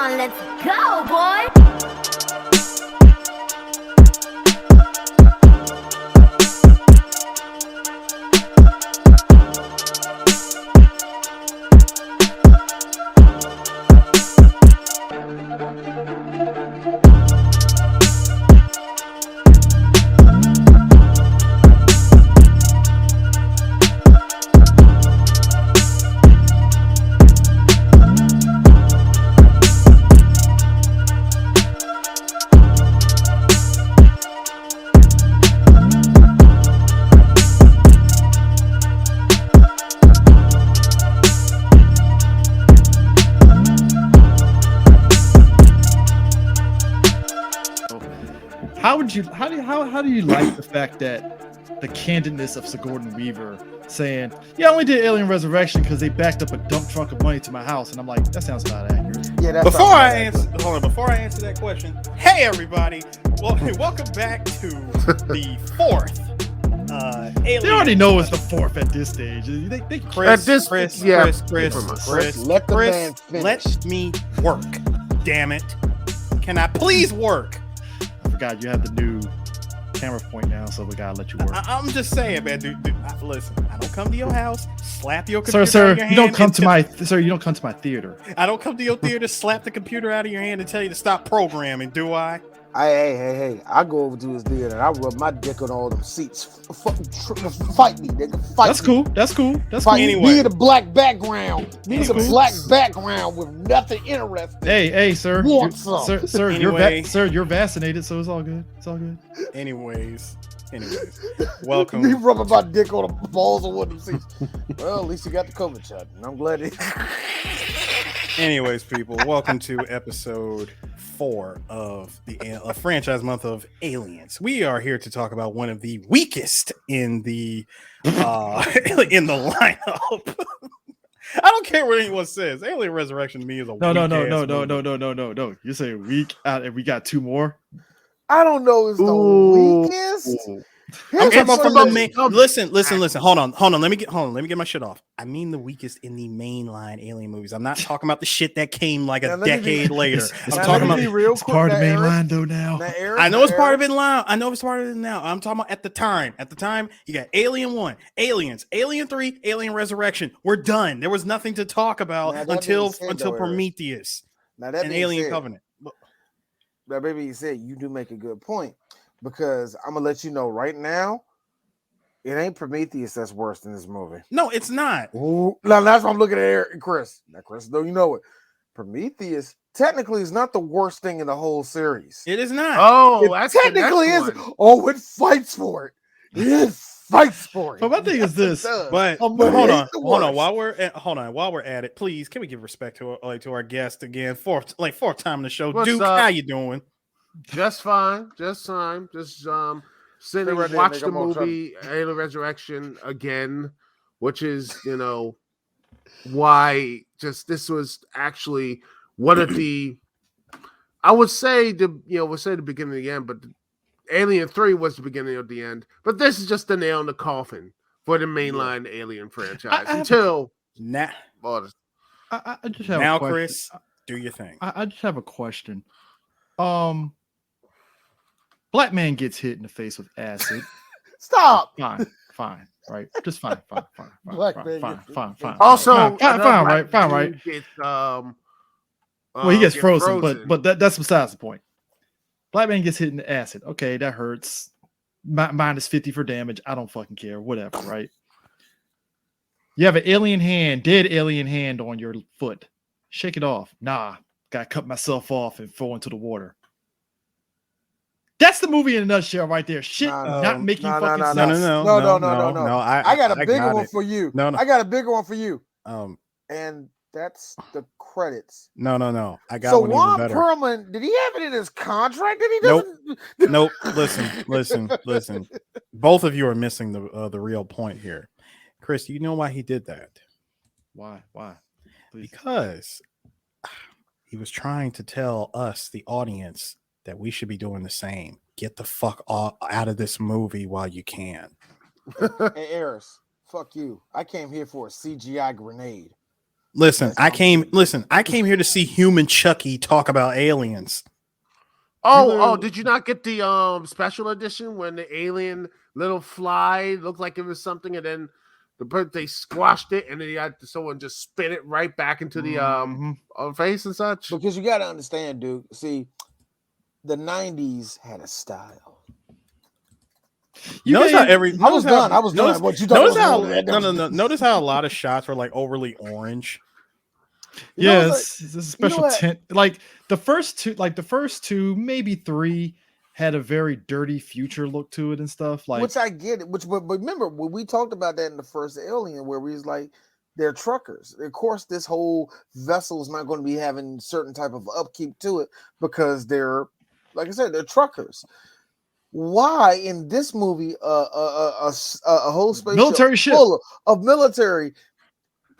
on, let's go, boy. How do you like the fact that the candidness of Sigourney Weaver saying, "Yeah, I only did Alien Resurrection because they backed up a dump truck of money to my house," and I'm like, that sounds about accurate. Yeah, that's Before I answer that question, hey everybody, welcome back to the fourth Alien. They already know it's the fourth at this stage. Chris, let the man finish. let me work. Damn it! Can I please work? I forgot you have the new camera point now, so we gotta let you work. I'm just saying, man. Dude, listen, I don't come to your house, slap your computer Sir, out of your hand. you don't come to my theater. I don't come to your theater, slap the computer out of your hand, and tell you to stop programming. Do I? Hey! I go over to his theater and I rub my dick on all them seats. Fight me, nigga. Fight That's me. cool. That's cool. Fight Anyway. me in a black background. Me in a Anyways. black background with nothing interesting. Hey, sir. Want some. Sir, Anyway. you're vaccinated, so it's all good. It's all good. Anyways, Me welcome. rubbing my dick on the balls of one of them seats. Well, at least you got the COVID shot, and I'm glad it. Anyways, people, welcome to episode 4 of the franchise month of Aliens. We are here to talk about one of the weakest in the in the lineup. I don't care what anyone says. Alien Resurrection to me is a No. You say weak out, and we got two more. I don't know. It's the weakest. I'm talking about from the main. Oh, Listen. Hold on. Let me get my shit off. I mean the weakest in the mainline Alien movies. I'm not talking about the shit that came like a decade later. It's I'm part talking of about. It's part of the main line though now. I know it's part of it now. I'm talking about at the time. At the time, you got Alien 1, Aliens, Alien 3, Alien Resurrection. We're done. There was nothing to talk about until Prometheus and Alien Covenant. That baby said you do make a good point, because I'm gonna let you know right now, it ain't Prometheus that's worse than this movie. No, it's not. Ooh, now that's why I'm looking at Eric and Chris. Now, Chris, though, you know it. Prometheus technically is not the worst thing in the whole series. It is not. Oh, It that's technically the is. next one. Oh, it fights for it. It fights for it. But my thing is this. But I'm hold gonna on. hate the worst. While we're at it, please can we give respect to our guest again? Fourth time in the show. What's Duke, up? how you doing? Just fine. Just sitting right there, watch nigga. the I'm gonna try movie Alien Resurrection again, which is why this was actually one of the I would say the beginning of the end, but Alien 3 was the beginning of the end. But this is just the nail in the coffin for the mainline Alien franchise. Nah. I just have Now, a question. Chris, do your thing. I just have a question. Black man gets hit in the face with acid. Stop. Fine, right? Just fine. Black man Fine. Also, Fine, right? Gets, Well, he gets frozen, but that's besides the point. Black man gets hit in the acid. Okay, that hurts. Minus 50 for damage. I don't fucking care. Whatever, right? You have an dead alien hand on your foot. Shake it off. Nah, gotta cut myself off and fall into the water. That's the movie in a nutshell right there. Shit, not making fucking sense. No. I got a bigger one for you. No. I got a bigger one for you. And that's the credits. No. I got So one even Juan better. Perlman, did he have it in his contract that he Nope. doesn't? Nope. Listen. Both of you are missing the real point here. Chris, you know why he did that? Why? Please. Because he was trying to tell us, the audience, that we should be doing the same. Get the fuck out of this movie while you can. Hey, Eris, fuck you. I came here for a CGI grenade. Listen, I came here to see human Chucky talk about aliens. Oh, did you not get the special edition when the alien little fly looked like it was something, and then they squashed it, and then you had someone just spin it right back into the face and such? Because you got to understand, dude. See, the 90s had a style. Notice how a lot of shots were like overly orange. Yes, this is a special tint. Like the first two, maybe three had a very dirty future look to it and stuff. Like, which I get it. But remember when we talked about that in the first Alien, where we was like, they're truckers. Of course, this whole vessel is not going to be having certain type of upkeep to it because they're, like I said, they're truckers. Why in this movie a whole spaceship military ship full of military?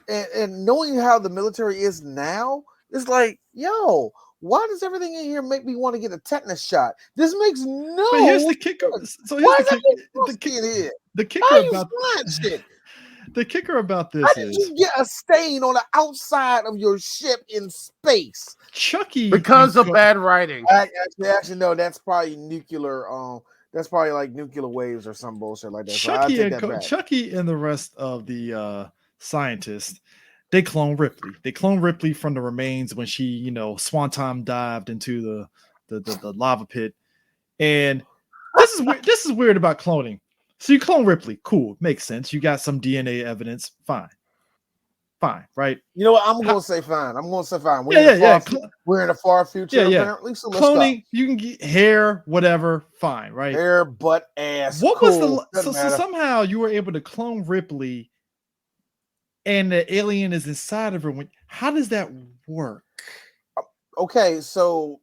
And knowing how the military is now, it's like, yo, why does everything in here make me want to get a tetanus shot? This makes no. But here's the kicker. So here's the kicker about this how did you get a stain on the outside of your ship in space? Chucky, because of bad writing. Actually, no, that's probably nuclear. That's probably like nuclear waves or some bullshit like that. Chucky and the rest of the scientists, they clone Ripley. They clone Ripley from the remains when she, swanton dived into the lava pit. And this is weird about cloning. So you clone Ripley, cool, makes sense. You got some DNA evidence, fine, right? You know what? I'm gonna say fine. We're in a far future, apparently. So cloning, you can get hair, whatever, fine, right? Hair, butt, ass. What was so somehow you were able to clone Ripley and the alien is inside of her. How does that work? Okay, so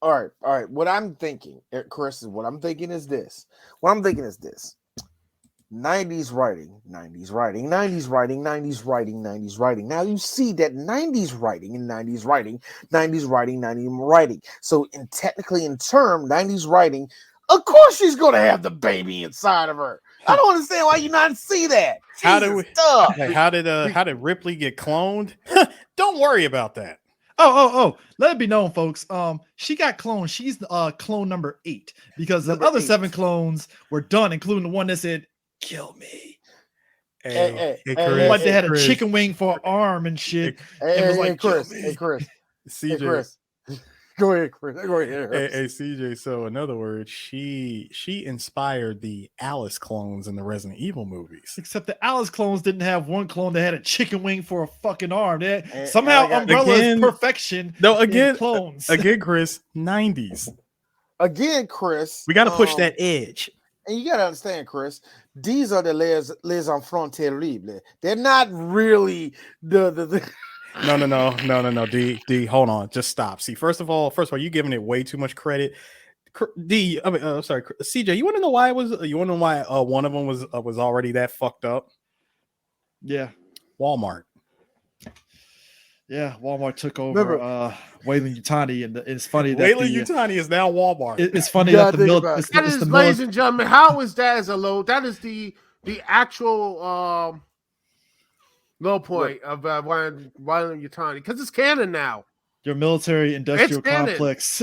all right. What I'm thinking, Chris, is 90s writing. Now you see that 90s writing and 90s writing. So technically in term, 90s writing, of course she's gonna have the baby inside of her. I don't understand why you not see that. How did Ripley get cloned? Don't worry about that. Oh, let it be known, folks. She got cloned. She's clone number 8 because the other 7 clones were done, including the one that said, "Kill me." Hey, like they had a chicken wing for an arm and shit. Chris. CJ. Go ahead, Chris. Hey, CJ. So, in other words, she inspired the Alice clones in the Resident Evil movies. Except the Alice clones didn't have one clone that had a chicken wing for a fucking arm. Somehow, Umbrella is perfection. No, again, clones. Again, Chris. 90s. Again, Chris. We got to push that edge. And you got to understand, Chris. These are the les enfants terribles. They're not really the No. D, hold on. Just stop. See, first of all, you're giving it way too much credit. Sorry, CJ, you want to know why one of them was already that fucked up? Yeah. Walmart. Yeah, Walmart took over Weyland-Yutani, and it's funny that Weyland-Yutani is now Walmart. It's funny that ladies and gentlemen, how is that as a low? That is the actual low point of Weyland-Yutani, because it's canon now. Your military industrial complex,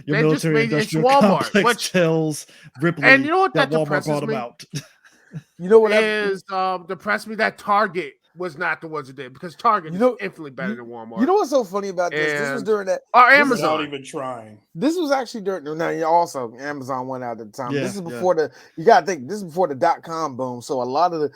complex tells Ripley, and you know what that Walmart brought him out. You know what depressed me? That Target was not the ones that did, because Target is infinitely better than Walmart. You know what's so funny about this? This was during that. Or Amazon. Not even trying. This was actually during. Now, also Amazon went out at the time. Yeah, this is before you gotta think. This is before the .com boom. So a lot of the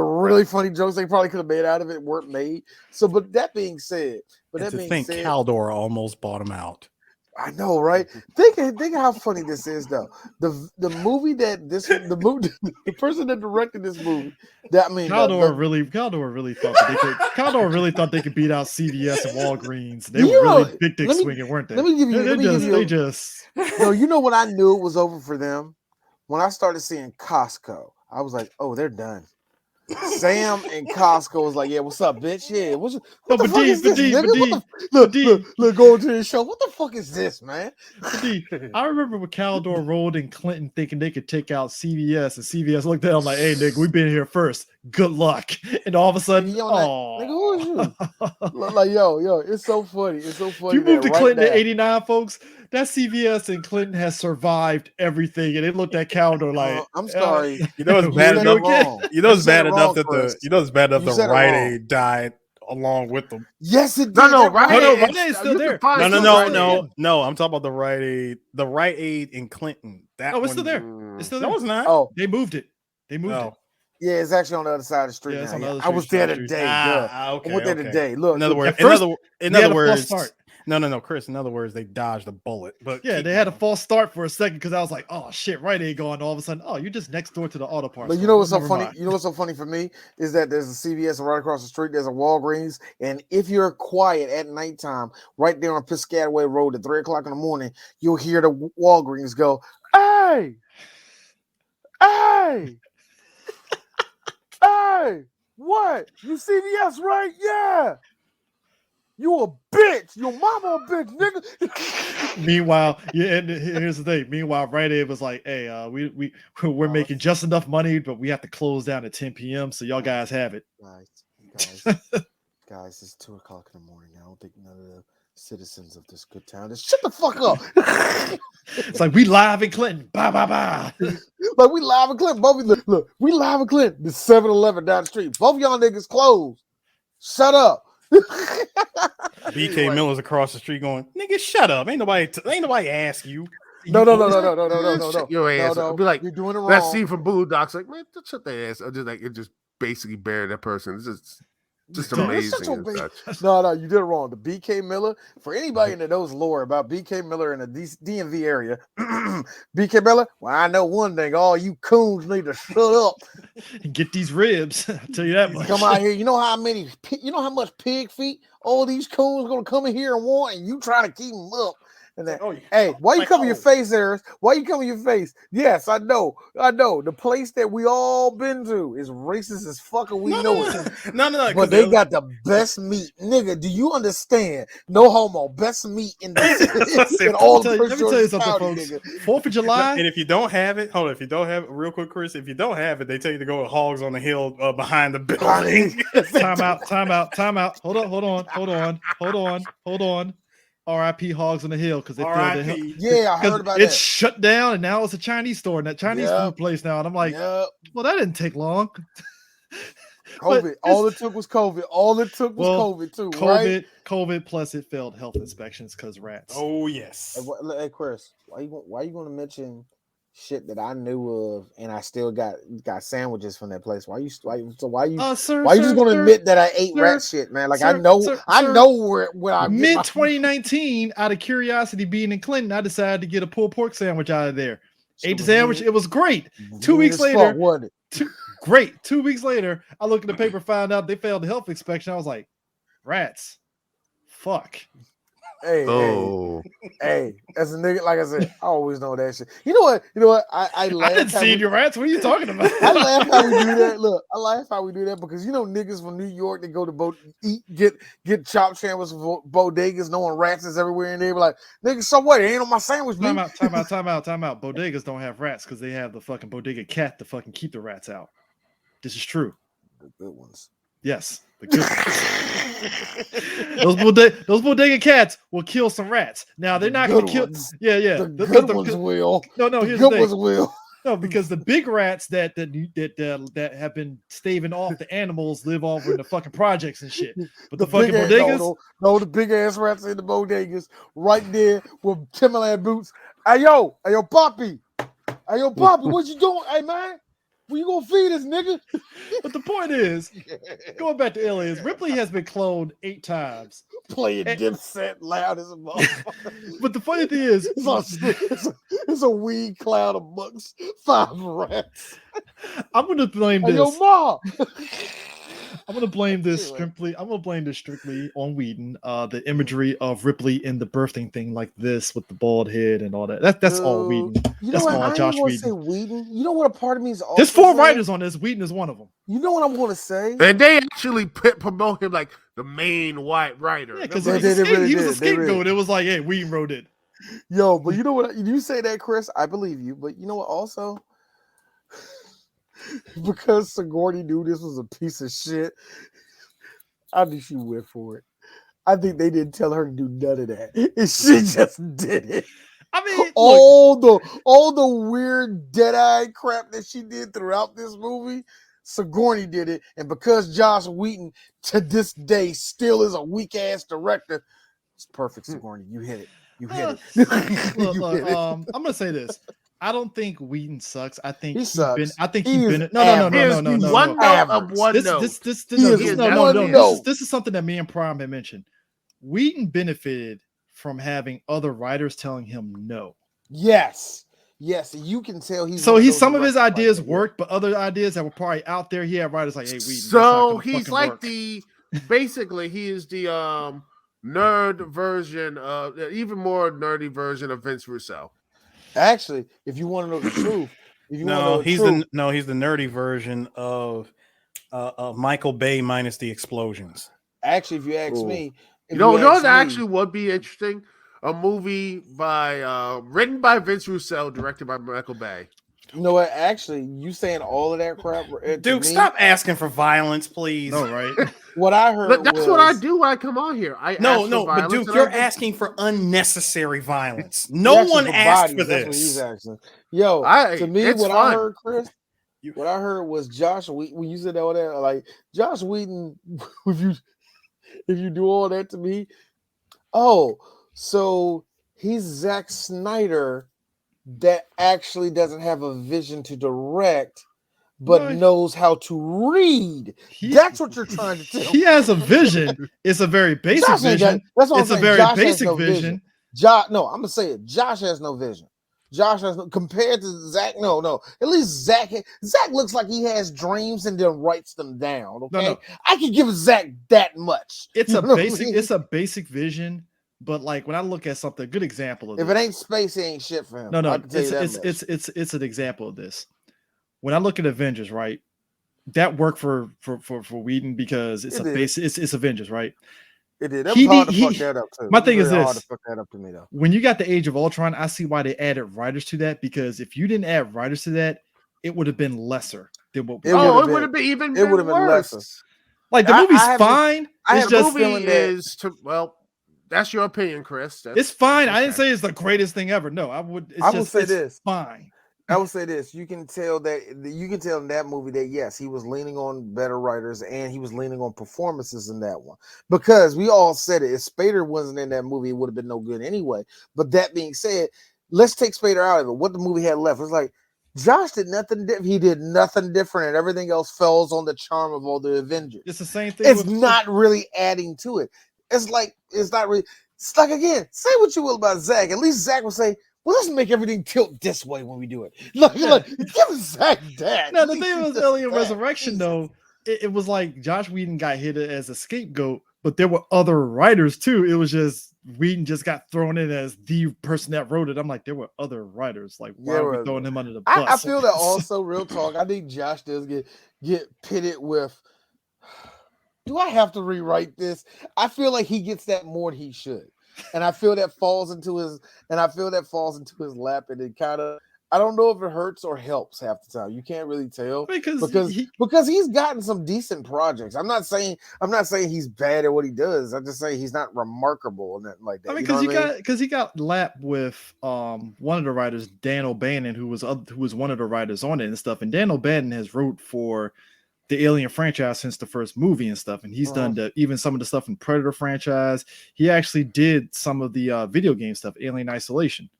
really funny jokes they probably could have made out of it weren't made. So, but that being said, Caldor almost bought him out. I know, right? Think how funny this is, though. The movie the person that directed this movie. Caldor really thought they could beat out CVS and Walgreens. They were really big dick swinging, weren't they? No, you know what I knew it was over for them? When I started seeing Costco, I was like, oh, they're done. Sam and Costco was like, "Yeah, what's up, bitch? Yeah, what the fuck D, is this, D, nigga? D. Look, going to the show. What the fuck is this, man?" D, I remember when Caldor rolled in Clinton thinking they could take out CVS, and CVS looked at him like, "Hey, nigga, we've been here first. Good luck." And all of a sudden, nigga, who is you? Like, yo, it's so funny. It's so funny. If you moved to right Clinton now, in '89, folks, that CVS in Clinton has survived everything, and they looked at Caldor like, I'm sorry. You know it's You bad said enough. it wrong. You know it's You said bad it enough wrong, that Chris. it's bad enough You said the it Rite wrong. Aid died along with them. Yes, it did. No, That Rite No, Aid Rite Aid's still you there. can find No. some Rite Aid. No. I'm talking about the Rite Aid. The Rite Aid in Clinton. That "Oh, it's still one. there. It's still there." No, it's not. Oh, They moved it. They moved it. Oh. yeah, it's actually on the other side of the street. Yeah, it's now. on the Yeah, other I was street, there side of the today. Okay. I went there Okay. today. Look, In other words, at first, in they other had a false words, start. no, Chris. In other words, they dodged a bullet. But Yeah, keep they had a going. false start for a second because I was like, "Oh shit, Rite Aid going." All of a sudden, oh, you're just next door to the auto parts. But you store. know what's so Never funny? mind. You know what's so funny for me is that there's a CVS and right across the street there's a Walgreens, and if you're quiet at nighttime, right there on Piscataway Road at 3:00 in the morning, you'll hear the Walgreens go, "Hey, hey, hey, what? You CVS, right? Yeah. You a bitch. Your mama a bitch, nigga." Meanwhile, yeah, and here's the thing. Meanwhile, Rite Aid was like, "Hey, we're making just enough money, but we have to close down at 10 p.m. So y'all guys have it." Guys, it's 2:00 in the morning. I don't think none of the citizens of this good town just shut the fuck up. It's like we live in Clinton. Bye bye bye. Like we live in Clinton. Both look, we live in Clinton. The 7-Eleven down the street. Both y'all niggas closed. Shut up. BK Miller's across the street going, "Nigga, shut up! Ain't nobody ask you." No. Shut your ass. No. I'll be like, You're doing it wrong. that scene from Boondocks, like, man, just shut their ass. Or just like it just basically buried that person. It's just Dude, amazing. shut And your such. No, you did it wrong. The BK Miller, for anybody that knows lore about BK Miller in the DMV area, BK Miller, well, I know one thing. All you coons need to shut up. Get these ribs. I'll tell you that much. Come out here. You know how much pig feet all these coons gonna come in here and want, and you trying to keep them up. And then, hey, why you cover your face, Eris? Why you cover your face? Yes, I know. The place that we all been to is racist as fuck, and we know it. No. But they got the best meat, nigga. Do you understand? No homo, best meat in the in all Let me tell you something, folks. nigga. 4th of July. And if you don't have it, hold on. If you don't have it, real quick, Chris, if you don't have it, they tell you to go to Hogs on the Hill behind the building. Time out. Hold on. R.I.P. Hogs on the Hill because they feel the hill. Yeah, I heard about it's that. shut down and now it's a Chinese store and that Chinese food place now. And I'm like, well, that didn't take long. COVID. All it took was COVID. COVID too. Right? COVID plus it failed health inspections because rats. Oh yes. Hey Chris, why you going to mention shit that I knew of and I still got sandwiches from that place? Why you just going to admit that I ate rat shit, man? Like I know where I mid 2019 out of curiosity being in Clinton, I decided to get a pulled pork sandwich out of there. Ate the sandwich. It was great. 2 weeks later, great. 2 weeks later, I look at the paper, found out they failed the health inspection. I was like, rats. Fuck. Hey, as a nigga, like I said, I always know that shit. You know what? I laugh. I didn't see your rats. What are you talking about? I laugh how we do that. Look, I laugh how we do that because you know niggas from New York, they go to get chopped sandwiches from bodegas, knowing rats is everywhere, and they were like, "Nigga, so what? It ain't on my sandwich." Time out. Bodegas don't have rats because they have the fucking bodega cat to fucking keep the rats out. This is true. The good ones. Yes, the good ones. those bodega cats will kill some rats. Now they're not going to kill. Yeah. The good ones will. No. Here's the good the thing. ones will. No, because the big rats that have been staving off the animals live over in the fucking projects and shit. But the fucking bodegas, no, the big ass rats in the bodegas, right there with Timberland boots. Hey yo, Poppy, what you doing? Hey man, when you gonna feed us, nigga? But the point is, going back to aliens, Ripley has been cloned 8 times. Playing Dipset loud as a motherfucker. But the funny thing is, it's a weed cloud amongst 5 rats. I'm gonna blame Hey, this. yo, Ma. I'm gonna blame this strictly. I'm gonna blame this strictly on Whedon. The imagery of Ripley in the birthing thing like this with the bald head and all that. That's all Whedon. You know That's what? all I ain't Josh gonna say Whedon. Whedon. You know what? A part of me is also There's 4 saying? writers on this. Whedon is one of them. You know what I'm gonna say? And they actually promote him like the main white writer. Yeah, because They he was a did. scapegoat. It was like, hey, Whedon wrote it. Yo, but you know what? You say that, Chris. I believe you. But you know what? Also, because Sigourney knew this was a piece of shit, I think she went for it. I think they didn't tell her to do none of that, and she just did it. I mean, all the weird dead-eyed crap that she did throughout this movie, Sigourney did it, and because Joss Whedon to this day still is a weak ass director, it's perfect. Sigourney, you hit it. You hit it. Look, I'm gonna say this. I don't think Whedon sucks. I think he sucks. I think he he's been no. One note of one note. This is something that me and Prime had mentioned. Whedon benefited from having other writers telling him no. Yes, you can tell he's some of his ideas worked, but other ideas that were probably out there, he had writers like, "Hey, Whedon." So he's like basically he is the nerd version of even more nerdy version of Vince Russo. Actually, if you want to know the truth, he's the nerdy version of Michael Bay minus the explosions. Actually, if you ask me, that actually would be interesting. A movie by written by Vince Russo, directed by Michael Bay. You know what? Actually, you saying all of that crap, Dude, stop asking for violence, please. No, right? What I heard. That's what I do when I come on here. But Duke, you're asking for unnecessary violence. No one asked for this. That's what he's asking. Yo, to me, what I heard, Chris. What I heard was Josh Whedon. When you said all that, like Josh Whedon, if you do all that to me, so he's Zack Snyder that actually doesn't have a vision to direct, but knows how to read. That's what you're trying to tell. He has a vision. It's a very basic vision. That's what I'm saying. It's a very Josh basic no vision. No, I'm gonna say it. Josh has no vision. Josh has no, compared to Zach. No. At least Zach looks like he has dreams and then writes them down. Okay, No. I can give Zach that much. It's a basic vision. But like when I look at something, a good example of if it ain't space, it ain't shit for him. No, it's an example of this. When I look at Avengers, right, that worked for Whedon because it's it's Avengers, right? It did. That was hard to fuck that up too. My thing is this: hard to fuck that up to me though. When you got the Age of Ultron, I see why they added writers to that, because if you didn't add writers to that, it would have been lesser than what. It would have been even. It would have been lesser. Like the movie's fine. It's just feeling that's your opinion, Chris. It's fine. I didn't say it's the greatest thing ever. No, I would. I will say this. Fine. I will say this. You can tell in that movie that yes, he was leaning on better writers and he was leaning on performances in that one. Because we all said it. If Spader wasn't in that movie, it would have been no good anyway. But that being said, let's take Spader out of it. What the movie had left was like Josh did nothing. He did nothing different, and everything else falls on the charm of all the Avengers. It's the same thing. It's not really adding to it. It's like again, say what you will about Zach. At least Zach will say, well, let's make everything tilt this way when we do it. Look, give Zach that. No, the thing was Alien Resurrection, though, it was like Josh Whedon got hit as a scapegoat, but there were other writers too. It was just Whedon just got thrown in as the person that wrote it. I'm like, there were other writers. Like, why are we throwing him under the bus? I feel that also, real talk. I think Josh does get pitted with. Do I have to rewrite this? I feel like he gets that more than he should. And I feel that falls into his lap, and it kind of, I don't know if it hurts or helps half the time. You can't really tell because he's gotten some decent projects. I'm not saying he's bad at what he does. I'm just saying he's not remarkable and nothing like that. I mean, because he got lapped with one of the writers, Dan O'Bannon, who was one of the writers on it and stuff. And Dan O'Bannon has wrote for the Alien franchise since the first movie and stuff, and he's done even some of the stuff in Predator franchise. He actually did some of the video game stuff, Alien Isolation.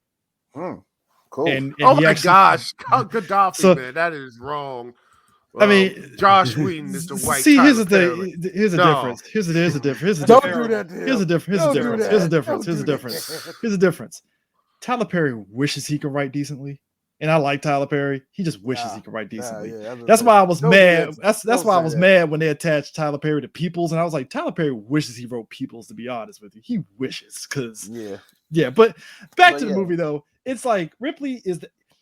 Cool. And gosh, Gaddafi, man, that is wrong. I mean, Josh Whedon is the white. See, here's the thing. Here's a difference. Here's a difference. Don't do that to him. Here's a difference. Here's a difference. Tyler Perry wishes he could write decently, and I like Tyler Perry. He just wishes he could write decently. Yeah, that's why I was mad. That's why I was that. mad when they attached Tyler Perry to Peoples, and I was like, Tyler Perry wishes he wrote Peoples. To be honest with you, he wishes because yeah. But back to the movie though, it's like Ripley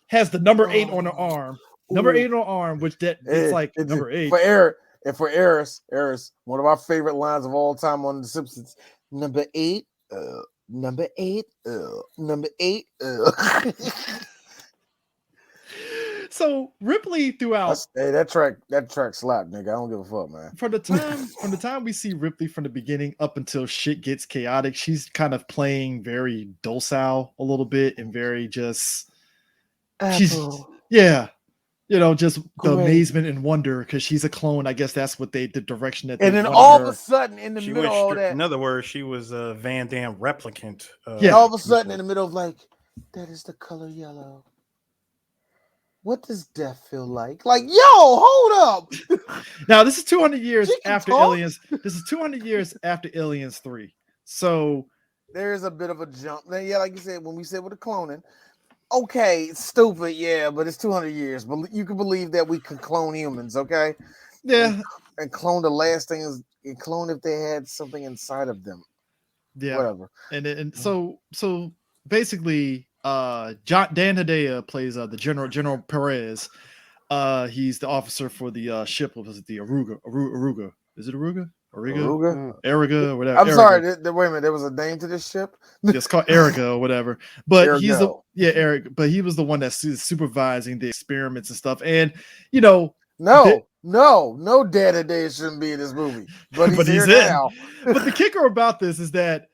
has the number 8 on her arm, number 8 on her arm, which it's like number 8 for Eric. And for Eris, one of our favorite lines of all time on The Simpsons, number 8, number 8, number 8. So Ripley throughout that track slapped, nigga. I don't give a fuck, man. From the time we see Ripley from the beginning up until shit gets chaotic, she's kind of playing very docile a little bit and very just just the amazement and wonder because she's a clone. I guess that's what the direction that. And then all of a sudden, in the middle of all that, in other words, she was a Van Damme replicant. All of a sudden, in the middle of like, that is the color yellow. What does death feel like? Like, yo, hold up. Now, this is 200 years after Aliens. This is 200 years after Aliens 3. So there is a bit of a jump. Then, yeah, like you said, when we said with the cloning. Okay, it's stupid, yeah, but it's 200 years. But you can believe that we can clone humans, okay? Yeah. And clone the last thing is clone if they had something inside of them. Yeah. Whatever. And so basically, Dan Hedaya plays the General Perez. He's the officer for the ship. What was it? The Aruga. Is it Aruga? Ariga, whatever. I'm sorry. Wait a minute. There was a name to this ship. It's called Ariga or whatever. But Eric. But he was the one that's supervising the experiments and stuff. And no Data Day shouldn't be in this movie. But he's here now. But the kicker about this is that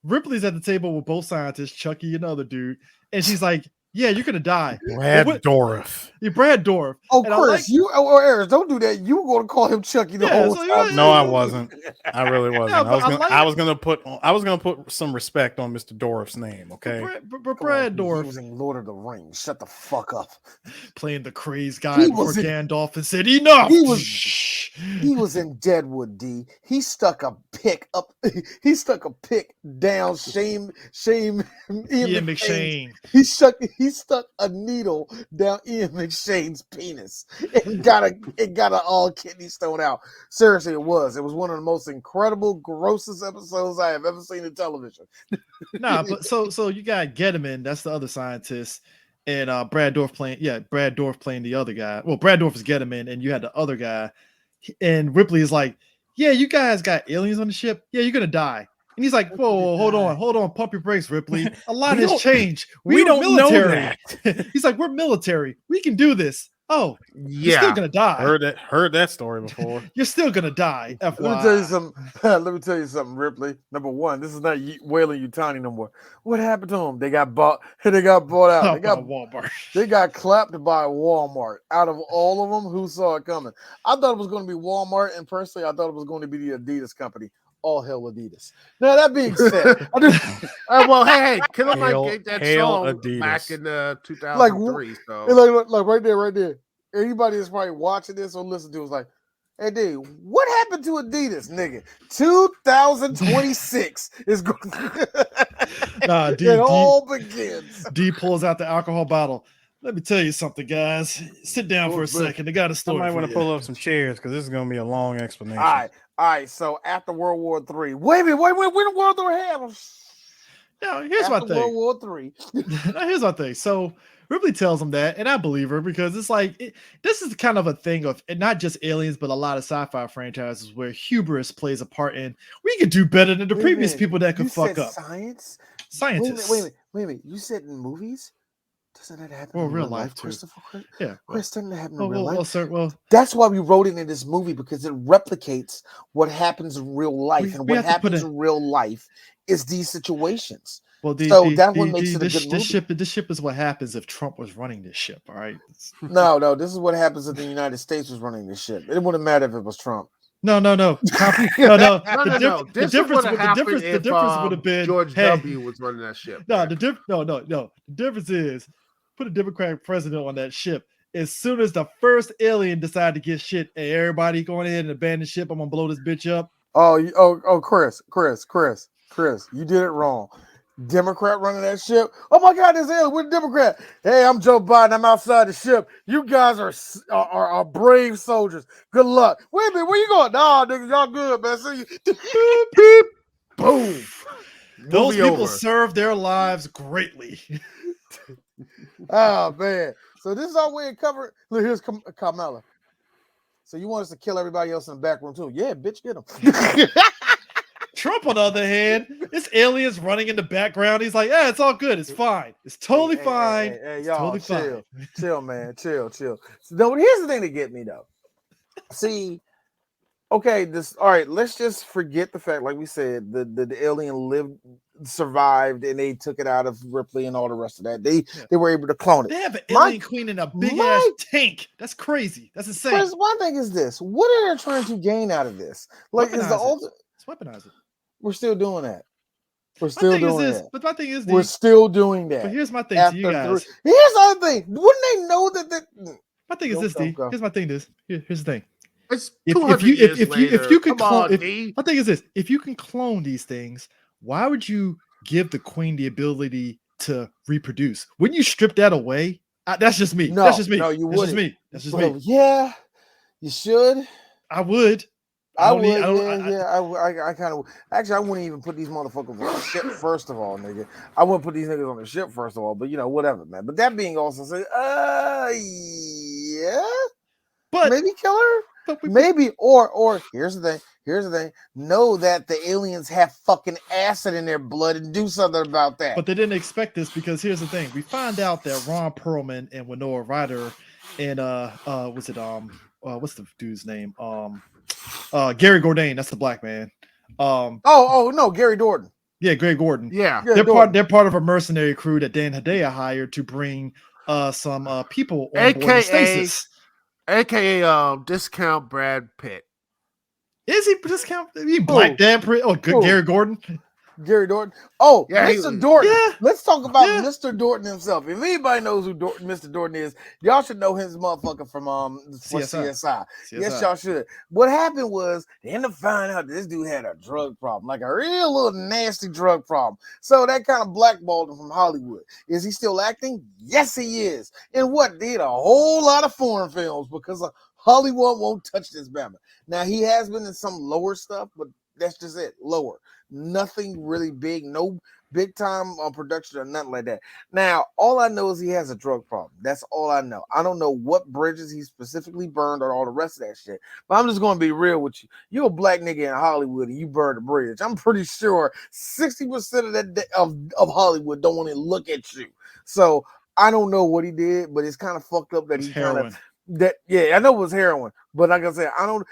Ripley's at the table with both scientists, Chucky and other dude, and she's like, "Yeah, you're gonna die." Brad Dourif. You're Brad Dourif. Oh, Chris, Eris, don't do that. You were going to call him Chucky the whole time. No, I wasn't. I really wasn't. I was gonna put some respect on Mr. Dourif's name. Okay, but Brad Dourif was in Lord of the Rings. Shut the fuck up. Playing the crazy guy before Gandalf and said, "Enough." He was in Deadwood, D. He stuck a pick up. He stuck a pick down. Shame. Ian McShane. He stuck a needle down Ian McShane's penis and got a all kidney stone out. Seriously, it was one of the most incredible, grossest episodes I have ever seen in television. But so you got Getterman, that's the other scientist, and Brad Dourif playing the other guy. Well, Brad Dourif is Getterman, and you had the other guy, and Ripley is like, "Yeah, you guys got aliens on the ship. Yeah, you're gonna die." And he's like, "Whoa, hold on, pump your brakes, Ripley. A lot has changed. We don't military. Know that." He's like, "We're military. We can do this." Oh, yeah. You're still gonna die. Heard that story before. You're still gonna die. FYI. Let me tell you something, Ripley. Number one, this is not Wailing Utani no more. What happened to them? They got bought out. They got Walmart. They got clapped by Walmart. Out of all of them, who saw it coming? I thought it was going to be Walmart, and personally, I thought it was going to be the Adidas company. All hell Adidas. Now that being said, hey, Killer Mike gave that song Adidas back in 2003. Like right there. Anybody that's probably watching this or listening to it is like, "Hey, D, what happened to Adidas, nigga? 2026 is going. It all begins." D pulls out the alcohol bottle. "Let me tell you something, guys. Sit down for a second. I got a story. I might want to pull up some chairs because this is going to be a long explanation." All right. So after World War III, wait a minute. When did World War happen? Now here's my thing. World War III. Now here's my thing. So Ripley tells him that, and I believe her because it's like this is kind of a thing of not just aliens, but a lot of sci-fi franchises where hubris plays a part in. We could do better than the previous people that could fuck up. Scientists. Wait a minute. You said in movies. Doesn't that happen in real life, Christopher? Yeah. Chris, doesn't that happen in real life? Well, that's why we wrote it in this movie because it replicates what happens in real life. And what happens in real life is these situations. Well, that's what makes it a good movie. This ship is what happens if Trump was running this ship, all right? No, this is what happens if the United States was running this ship. It wouldn't matter if it was Trump. No. The difference would have been George W. was running that ship. The difference is put a Democratic president on that ship. As soon as the first alien decided to get shit, hey, everybody going ahead and abandon ship. I'm gonna blow this bitch up. Oh, Chris, you did it wrong. Democrat running that ship. Oh my God, this alien. We're Democrat. Hey, I'm Joe Biden. I'm outside the ship. You guys are brave soldiers. Good luck. Wait a minute, where you going? Nah, niggas, y'all good, man. See you. Beep, beep. Boom. Those Movie people over. serve their lives greatly. Oh man. So this is our way of covering. Look, here's Kamala. So you want us to kill everybody else in the back room too? Yeah, bitch, get them. Trump, on the other hand, this alien's running in the background. He's like, yeah, it's all good. It's fine. It's totally fine. Hey, It's y'all, totally fine. chill, man, chill. So, no, here's the thing to get me though. See, okay, all right. Let's just forget the fact, like we said, the alien survived, and they took it out of Ripley and all the rest of that. They were able to clone it. They have an alien queen in a big ass tank. That's crazy. That's insane. Chris, my thing is this: what are they trying to gain out of this? Like, is the ultimate? Weaponize it. We're still doing that. We're still doing that. But my thing is, we're still doing that. But here's my thing to you guys. Here's the other thing. Wouldn't they know that? My thing is this, D. Here's my thing. Here's the thing. It's 200 years later. If you can clone, my thing is this: if you can clone these things, why would you give the queen the ability to reproduce? Wouldn't you strip that away? That's just me. No, that's just me. No, you wouldn't. That's just me. Yeah, you should. I would. I kind of actually I wouldn't even put these motherfuckers on the ship first of all, nigga. I wouldn't put these niggas on the ship first of all, but whatever, man. But that being also said, yeah, but maybe kill her, maybe or here's the thing. Know that the aliens have fucking acid in their blood and do something about that. But they didn't expect this because here's the thing: we find out that Ron Perlman and Winona Ryder and what's the dude's name? Gary Gordon, that's the black man. No, Gary Gordon. Yeah, Gary Gordon. Yeah, they're part of a mercenary crew that Dan Hedaya hired to bring some people on board the stasis. AKA discount Brad Pitt. Is he discount? Black Dan Pitt? Oh, good. Gary Gordon. Gary Dorton. Oh, yeah, Mr. Dorton. Yeah. Let's talk about Mr. Dorton himself. If anybody knows who Mr. Dorton is, y'all should know his motherfucker from CSI. Yes, y'all should. What happened was they ended up finding out this dude had a drug problem, like a real little nasty drug problem. So that kind of blackballed him from Hollywood. Is he still acting? Yes, he is. And did a whole lot of foreign films because Hollywood won't touch this bama. Now he has been in some lower stuff, but that's just it, lower. Nothing really big, no big time production or nothing like that. Now, all I know is he has a drug problem. That's all I know. I don't know what bridges he specifically burned or all the rest of that shit. But I'm just going to be real with you. You're a black nigga in Hollywood and you burned a bridge. I'm pretty sure 60% of Hollywood don't want to look at you. So I don't know what he did, but it's kind of fucked up that he kind of I know it was heroin, but like I said, I don't.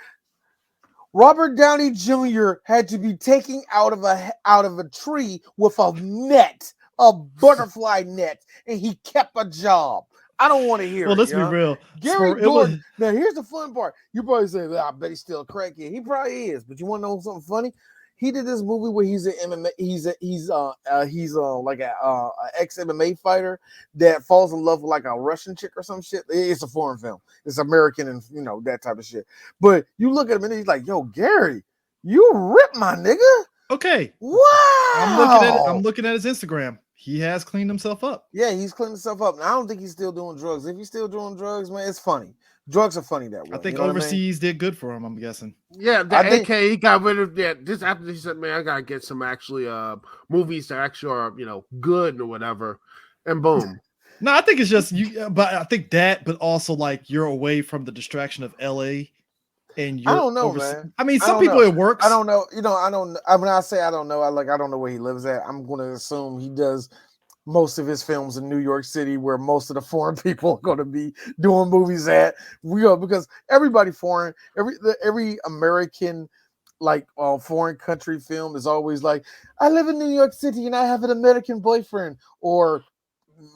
Robert Downey Jr. had to be taken out of a tree with a net, a butterfly net, and he kept a job. I don't want to hear it. Well, let's be real. Gary Gordon. Now, here's the fun part. You probably say, well, I bet he's still a crackhead. He probably is. But you want to know something funny? He did this movie where he's an MMA. He's like a ex MMA fighter that falls in love with like a Russian chick or some shit. It's a foreign film. It's American and that type of shit. But you look at him and he's like, "Yo, Gary, you ripped my nigga." Okay. Wow. I'm looking at his Instagram. He has cleaned himself up. Yeah, he's cleaned himself up. Now, I don't think he's still doing drugs. If he's still doing drugs, man, it's funny. Drugs are funny that way. I think overseas did good for him, I'm guessing. Yeah, AK he got rid of that. Just after he said, man, I gotta get some actually movies that actually are, good or whatever. And boom. No, I think it's just you, but I think that, but also like you're away from the distraction of LA. And I don't know, man. I mean, some people it works. I don't know. When I say I don't know, I don't know where he lives at. I'm gonna assume he does most of his films in New York City, where most of the foreign people are going to be doing movies at. Because everybody foreign, every American foreign country film is always like, I live in New York City and I have an American boyfriend, or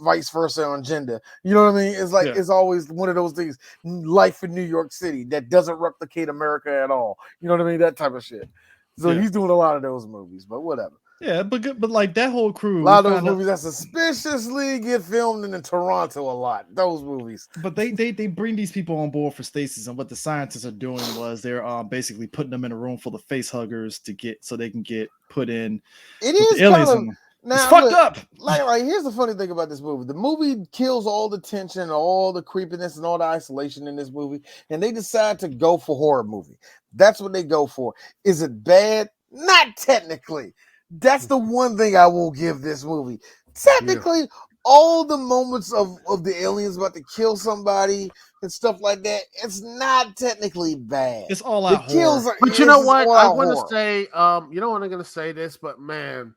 vice versa on gender. You know what I mean? It's like It's always one of those things. Life in New York City that doesn't replicate America at all. You know what I mean? That type of shit. So he's doing a lot of those movies, but whatever. Yeah, but like that whole crew. A lot of those movies that suspiciously get filmed in Toronto a lot. Those movies. But they bring these people on board for stasis, and what the scientists are doing was they're basically putting them in a room full of face huggers so they can get put in. It is kind of. Now, it's fucked up. Like, here's the funny thing about this movie. The movie kills all the tension, all the creepiness, and all the isolation in this movie, and they decide to go for horror movie. That's what they go for. Is it bad? Not technically. That's the one thing I will give this movie. Technically, all the moments of the aliens about to kill somebody and stuff like that, it's not technically bad. It's all out horror. But you know what? I want to say, you know what I'm going to say this, but man,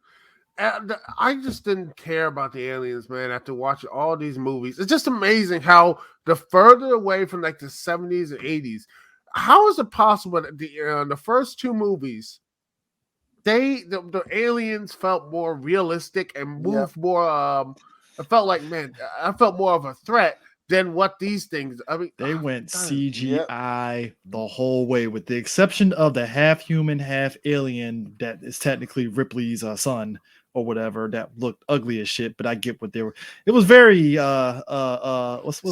I just didn't care about the aliens, man, after watching all these movies. It's just amazing how the further away from like the 70s and 80s, how is it possible that the first two movies, the aliens felt more realistic and moved more. It felt like, man, I felt more of a threat than what these things. I mean, they went CGI the whole way, with the exception of the half human, half alien that is technically Ripley's son or whatever, that looked ugly as shit. But I get what they were. It was very what was the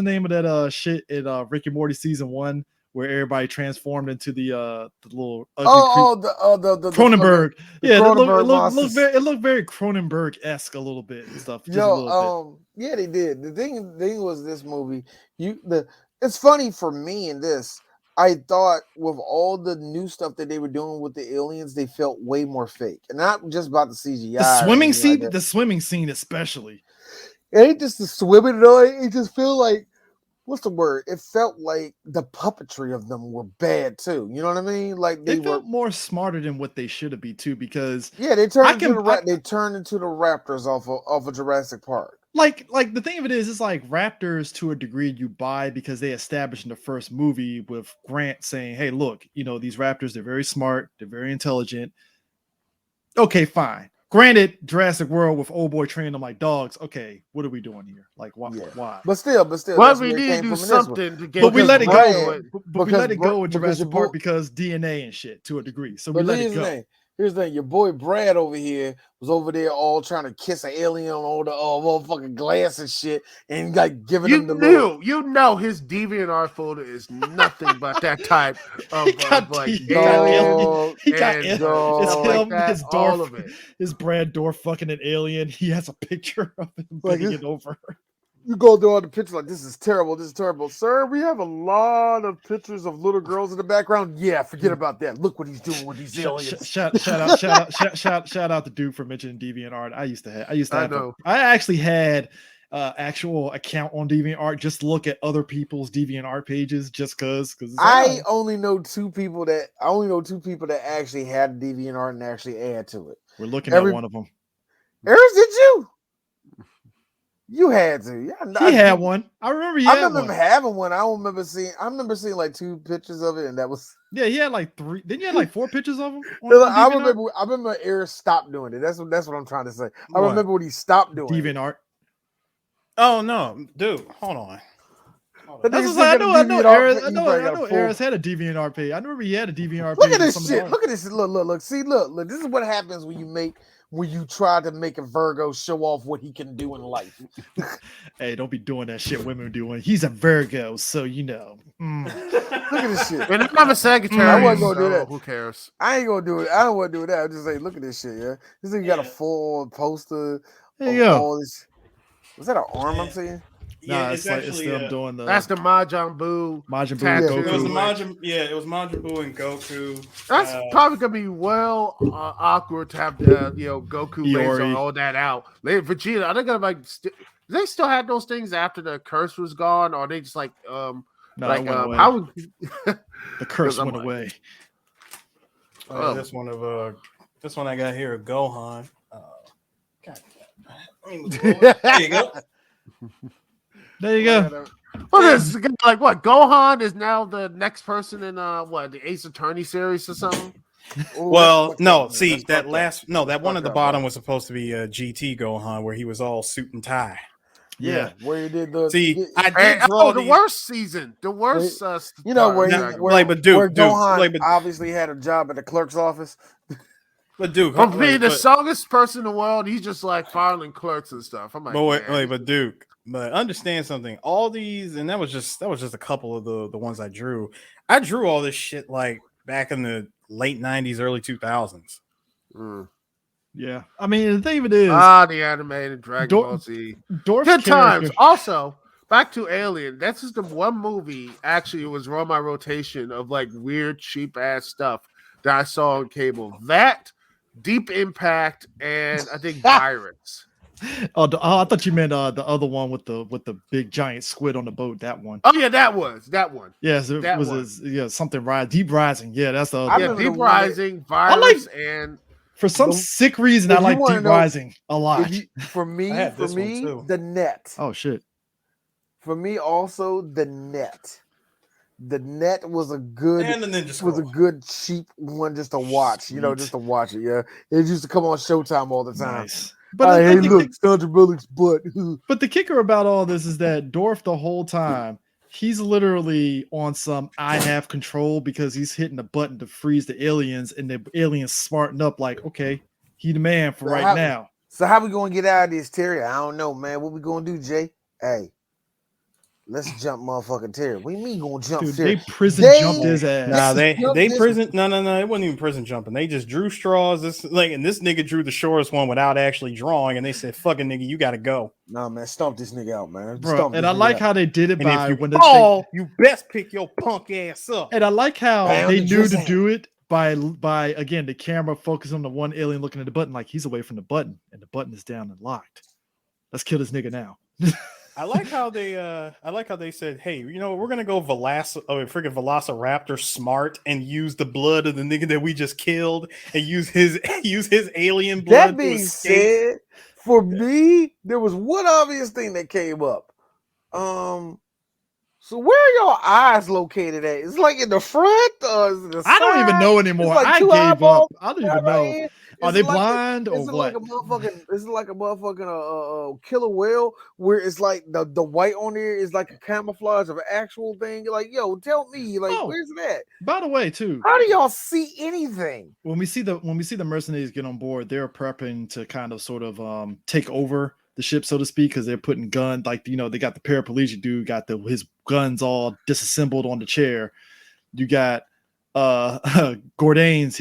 name of that shit in Rick and Morty season 1, where everybody transformed into the little ugly the Cronenberg. Cronenberg it looked very Cronenberg-esque a little bit and stuff. Yeah, they did. The thing was, this movie, it's funny for me in this. I thought with all the new stuff that they were doing with the aliens, they felt way more fake, and not just about the CGI. The swimming scene, especially. It ain't just the swimming though. It just feel like, what's the word? It felt like the puppetry of them were bad too. You know what I mean? Like they felt more smarter than what they should have been too, because they turned into the raptors off of Jurassic Park. Like the thing of it is, it's like Raptors to a degree you buy, because they established in the first movie with Grant saying, hey, look, these Raptors, they're very smart, they're very intelligent. Okay, fine. Granted, Jurassic World with old boy training them like dogs. Okay, what are we doing here? Like, why? Why? But still, well, we need to do something to get. But we let it go. But we let it go with Jurassic Park because DNA and shit to a degree. So we let it go. Here's the thing: your boy Brad over here was over there all trying to kiss an alien on all the motherfucking glass and shit, and like giving him the his DeviantArt folder is nothing but that type of all of it. His Brad Dourif fucking an alien. He has a picture of him bringing it over. You go through all the pictures like, this is terrible, sir. We have a lot of pictures of little girls in the background. Yeah, forget about that. Look what he's doing with these aliens. Shout out to Duke for mentioning DeviantArt. I actually had actual account on DeviantArt just to look at other people's DeviantArt pages, just because I only know two people that actually had DeviantArt and actually add to it. We're looking at one of them. Eris, did you? You had to. Yeah, he had one. I remember having one. I remember seeing like 2 pictures of it, and that was. Yeah, he had like 3. Didn't you have like 4 pictures of him? I remember Eris stopped doing it. That's what I'm trying to say. I remember when he stopped doing DeviantArt. Oh no, dude, hold on. I know Eris had a DeviantArt page. I remember he had a DeviantArt page. Look at this shit. Look at this. Look. See, look. This is what happens when you try to make a Virgo show off what he can do in life. Hey, don't be doing that shit women doing. He's a Virgo, so you know. Look at this shit. And I'm a Sagittarius. I wasn't gonna do that. Who cares? I ain't gonna do it. I don't want to do that. I'm just saying, look at this shit, yeah. This thing got a full poster. There you go. Was that an arm I'm seeing? Yeah, it's them doing the. That's the Majin Buu. Majin Buu. Goku. It was the Majin. Yeah, it was Majin Buu and Goku. That's probably gonna be awkward to have Goku laser all that out. Vegeta, are they gonna do they still have those things after the curse was gone, or are they just like no, how would the curse went away? This one I got here, Gohan. There you go. There you go. Well, this is like what? Gohan is now the next person in the Ace Attorney series or something. Well, no. See that one at the bottom was supposed to be a GT Gohan, where he was all suit and tie. Yeah, where he did the. See, I did draw the worst season. The worst. Where Gohan obviously had a job at the clerk's office. But Duke, from being the strongest person in the world, he's just like filing clerks and stuff. I'm like, but Duke. But understand something. All these, and that was just a couple of the ones I drew. I drew all this shit like back in the late 90s, early 2000s. Yeah, I mean the thing of it is, the animated Dragon Ball Z. Dorf's Good times. character. Also, back to Alien. That's just the one movie. Actually, it was on my rotation of like weird, cheap ass stuff that I saw on cable. That, Deep Impact, and I think Virus. Oh, I thought you meant the other one with the big giant squid on the boat. That one. Oh yeah, that one. Yes, it that was one. something Deep Rising. Yeah, that's the other one. Deep Rising, Virus, and for some sick reason I like Deep Rising a lot. For me, the Net. Oh shit. For me, also the Net. The Net was a good cheap one just to watch. Sweet. Just to watch it. Yeah, it used to come on Showtime all the time. Nice. But hey, look, Sandra Bullock's butt. But the kicker about all this is that Dorf the whole time, he's literally on some I have control because he's hitting the button to freeze the aliens, and the aliens smarten up like, okay, he the man for now. So how we gonna get out of this, Terry? I don't know, man. What we gonna do, Jay? Hey, let's jump motherfucking Terry. What do you mean gonna jump Terry? They jumped his ass. Nah, they prison. No, it wasn't even prison jumping. They just drew straws. And this nigga drew the shortest one without actually drawing, and they said, "Fucking nigga, you gotta go." Nah, man, stomp this nigga out, man. Bro, and I like how they did it by when you best pick your punk ass up. And I like how they knew to do it by again the camera focused on the one alien looking at the button, like he's away from the button, and the button is down and locked. Let's kill this nigga now. I like how they said, "Hey, we're gonna go freaking Velociraptor smart and use the blood of the nigga that we just killed and use his alien blood." That being said, for me, there was one obvious thing that came up. So where are your eyes located at? It's like in the front, or is it the side? I don't even know anymore. Like I gave up. I don't even know. Are they blind or what? It's like a motherfucking killer whale where it's like the white on there is like a camouflage of an actual thing. You're like, yo, tell me, where's that? By the way, too, how do y'all see anything? When we see the mercenaries get on board, they're prepping to kind of sort of take over the ship, so to speak, because they're putting guns, they got the paraplegic dude got his guns all disassembled on the chair. You got Dordain's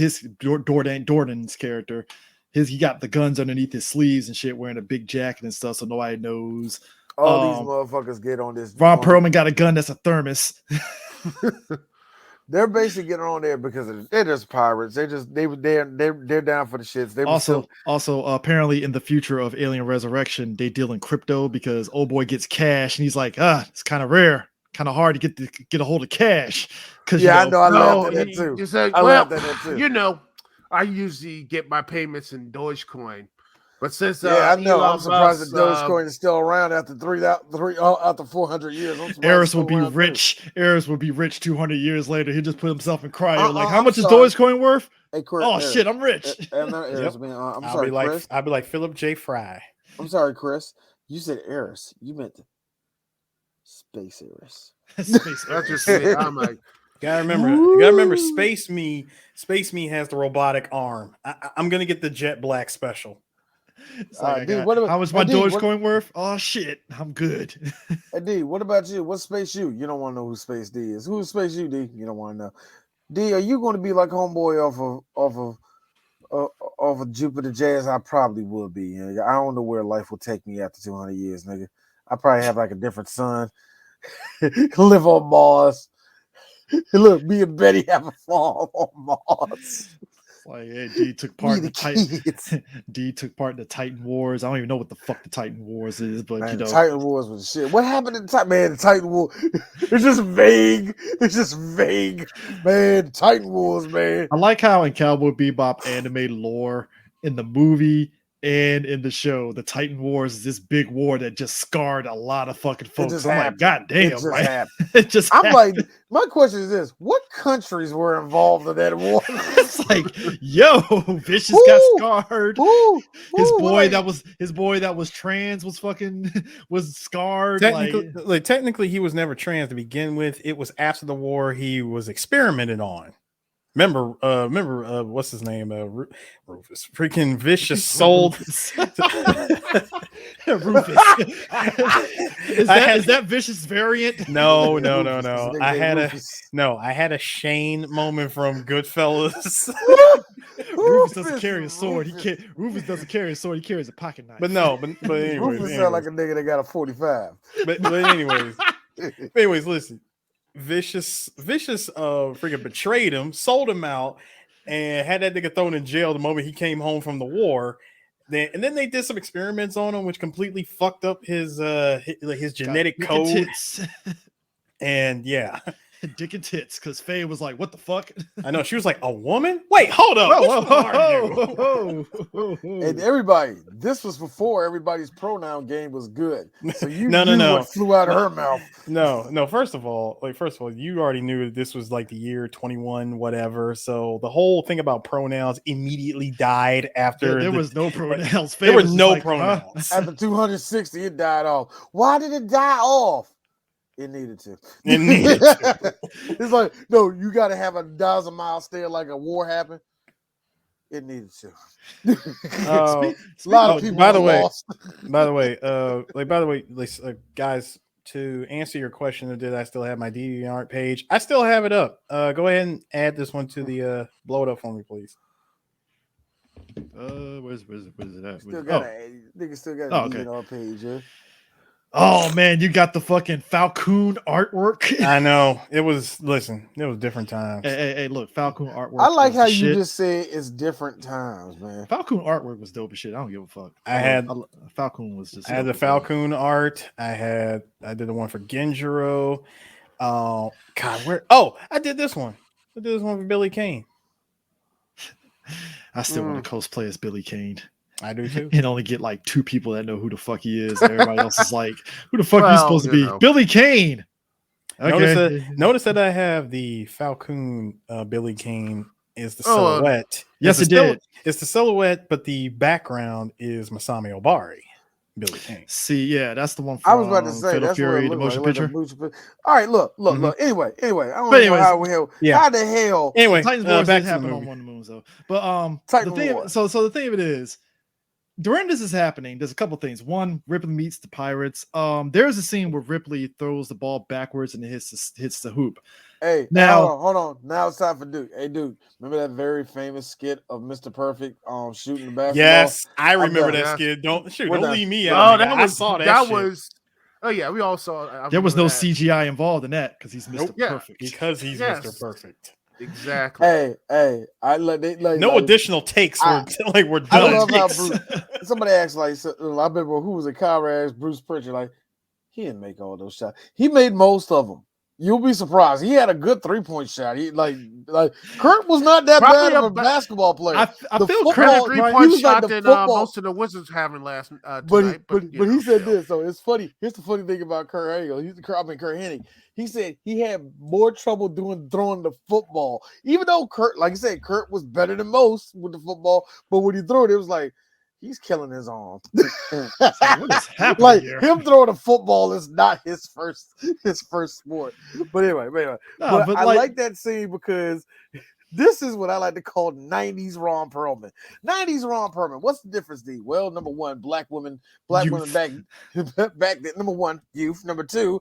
character, he got the guns underneath his sleeves and shit, wearing a big jacket and stuff, so nobody knows. All these motherfuckers get on this. Ron Perlman got a gun that's a thermos. They're basically getting on there because they're just pirates. They're down for the shits. They also apparently in the future of Alien Resurrection, they deal in crypto because old boy gets cash and he's like, it's kind of rare, kind of hard to get a hold of cash. I know. I laughed at that too. You said, I laughed at that too. I usually get my payments in Dogecoin, but since I know, I'm surprised that Dogecoin is still around after 400 years. Eris will be rich. Eris will be rich 200 years later. He just put himself in cryo. How much is Dogecoin worth? Hey, Chris, shit, I'm rich. I'm not Eris, man. I'm sorry, Chris. I'll be like Philip J. Fry. I'm sorry, Chris. You said Eris. You meant Space Eris. That's just it. I'm like, gotta remember, Space Me has the robotic arm. I'm gonna get the Jet Black special. How much my Dogecoin worth? Oh shit, I'm good. Hey D, what about you? What's Space You? You don't want to know who Space D is. Who's Space You, D? You don't want to know. D, are you going to be like homeboy off of Jupiter Jazz? I probably would be. I don't know where life will take me after 200 years, nigga. I probably have like a different son. Live on Mars. Look, me and Betty have a farm on Mars. Like, hey, D took part in the Titan Wars. I don't even know what the fuck the Titan Wars is, but the Titan Wars was shit. What happened to the Titan? Man, the Titan War. It's just vague. Man, the Titan Wars, man. I like how in Cowboy Bebop animated lore in the movie and in the show, the Titan Wars is this big war that just scarred a lot of fucking folks. I'm like, God damn, right? I'm like, my question is this: what countries were involved in that war? It's like, yo, Vicious got scarred. His boy that was trans was scarred. Technically, he was never trans to begin with. It was after the war he was experimented on. Remember, what's his name? Rufus. Freaking Vicious sold. Rufus. Is that Vicious variant? No. I had a Shane moment from Goodfellas. Rufus doesn't carry a sword. Rufus doesn't carry a sword. He carries a pocket knife. But anyways, Rufus sound like a nigga that got a 45. But anyways, listen. Vicious freaking betrayed him, sold him out, and had that nigga thrown in jail the moment he came home from the war. And then they did some experiments on him, which completely fucked up his genetic code. And yeah, dick and tits, because Faye was like, "What the fuck?" I know, she was like, "A woman? Wait, hold up!" And everybody, this was before everybody's pronoun game was good. So you no. what flew out of her mouth. No. First of all, you already knew that this was like the year 21, whatever. So the whole thing about pronouns immediately died after there was no pronouns. There were no pronouns. After 260, it died off. Why did it die off? It needed to. It's like, no, you got to have 1,000 miles stare like a war happened. It needed to. A lot of people. By the way, guys, to answer your question, did I still have my DeviantArt page? I still have it up. Go ahead and add this one to the blow it up for me, please. Where's it at? Nigga still got a DeviantArt page, yeah. Oh man, you got the fucking Falcon artwork. I know. It was different times. Hey, look, Falcon artwork. I like how you just said it's different times, man. Falcon artwork was dope as shit. I don't give a fuck. Falcon was just. I had the Falcon art. I did the one for Genjiro. God, where? Oh, I did this one. I did this one for Billy Kane. I still want to cosplay as Billy Kane. I do too. And only get like 2 people that know who the fuck he is. Everybody else is like, who the fuck are you supposed to be? Billy Kane. Okay. Notice that I have the Falcon Billy Kane is the silhouette. Yes, it did. It's the silhouette, but the background is Masami Obari. Billy Kane. See, yeah, that's the one from I was about to say Fatal that's Fury, what the motion picture. All right, look. Anyway, I don't know how the hell. Anyway, Titans Wars did happen on one of the moons though. But the thing of it is, during this is happening, there's a couple things. One, Ripley meets the pirates. There's a scene where Ripley throws the ball backwards and it hits the hoop. Hey, now hold on. Now it's time for Duke. Hey, Duke, remember that very famous skit of Mr. Perfect shooting the basketball? Yes, I remember that skit. Don't leave me out. I saw that. We all saw it. There was no CGI involved in that because he's Mr. Perfect. Because he's Mr. Perfect. Exactly. Hey, no additional takes. We're done. I love how somebody asked I remember who was a Kyra asked Bruce Pritchard, like, he didn't make all those shots. He made most of them. You'll be surprised. He had a good 3-point shot. He like Kurt was not that bad of a basketball player. I feel Kurt 3-point shot that most of the Wizards having last tonight. But he said this, so it's funny. Here's the funny thing about Kurt Angle. Kurt Hennig. He said he had more trouble throwing the football, even though Kurt, like I said, Kurt was better than most with the football. But when he threw it, it was like he's killing his arm. What is happening like here? him throwing a football is not his first sport. But anyway. I like that scene because this is what I like to call 90s Ron Perlman. 90s Ron Perlman. What's the difference, D? Well, number one, black women back then. Number one, youth. Number two,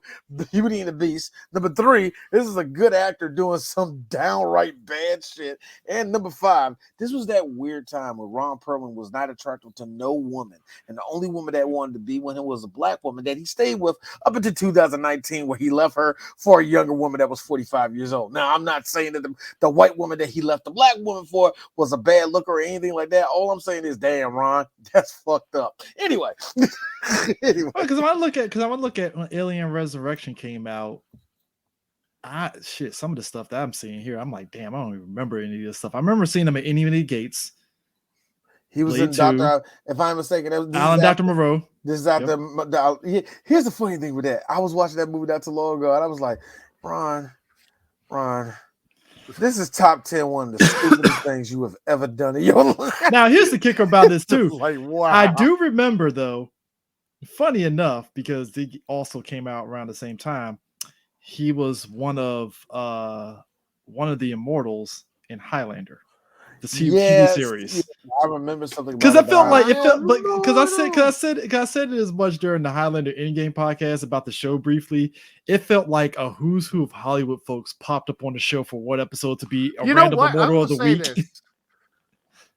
Beauty and the Beast. Number three, this is a good actor doing some downright bad shit. And number five, this was that weird time where Ron Perlman was not attracted to no woman. And the only woman that wanted to be with him was a black woman that he stayed with up until 2019, where he left her for a younger woman that was 45 years old. Now, I'm not saying that the white woman that he left the black woman for was a bad looker or anything like that. All I'm saying is, damn, Ron, that's fucked up. Anyway, because I want to look at when Alien Resurrection came out. Some of the stuff that I'm seeing here, I'm like, damn, I don't even remember any of this stuff. I remember seeing him at Any of the Gates. He was in Dr. If I'm mistaken, Alan Dr. Moreau. This is after. Here's the funny thing with that. I was watching that movie not too long ago, and I was like, Ron. This is top 10 one of the stupidest things you have ever done in your life. Now, here's the kicker about this too. Like, wow. I do remember though, funny enough, because they also came out around the same time. He was one of the Immortals in Highlander, the TV Yes, series. yeah, I remember something Because about I felt like it I felt have like no because I idea. said it as much during the Highlander Endgame podcast about the show briefly. It felt like a who's who of Hollywood folks popped up on the show for one episode to be a You know random what? I'm immortal gonna of the say week. this.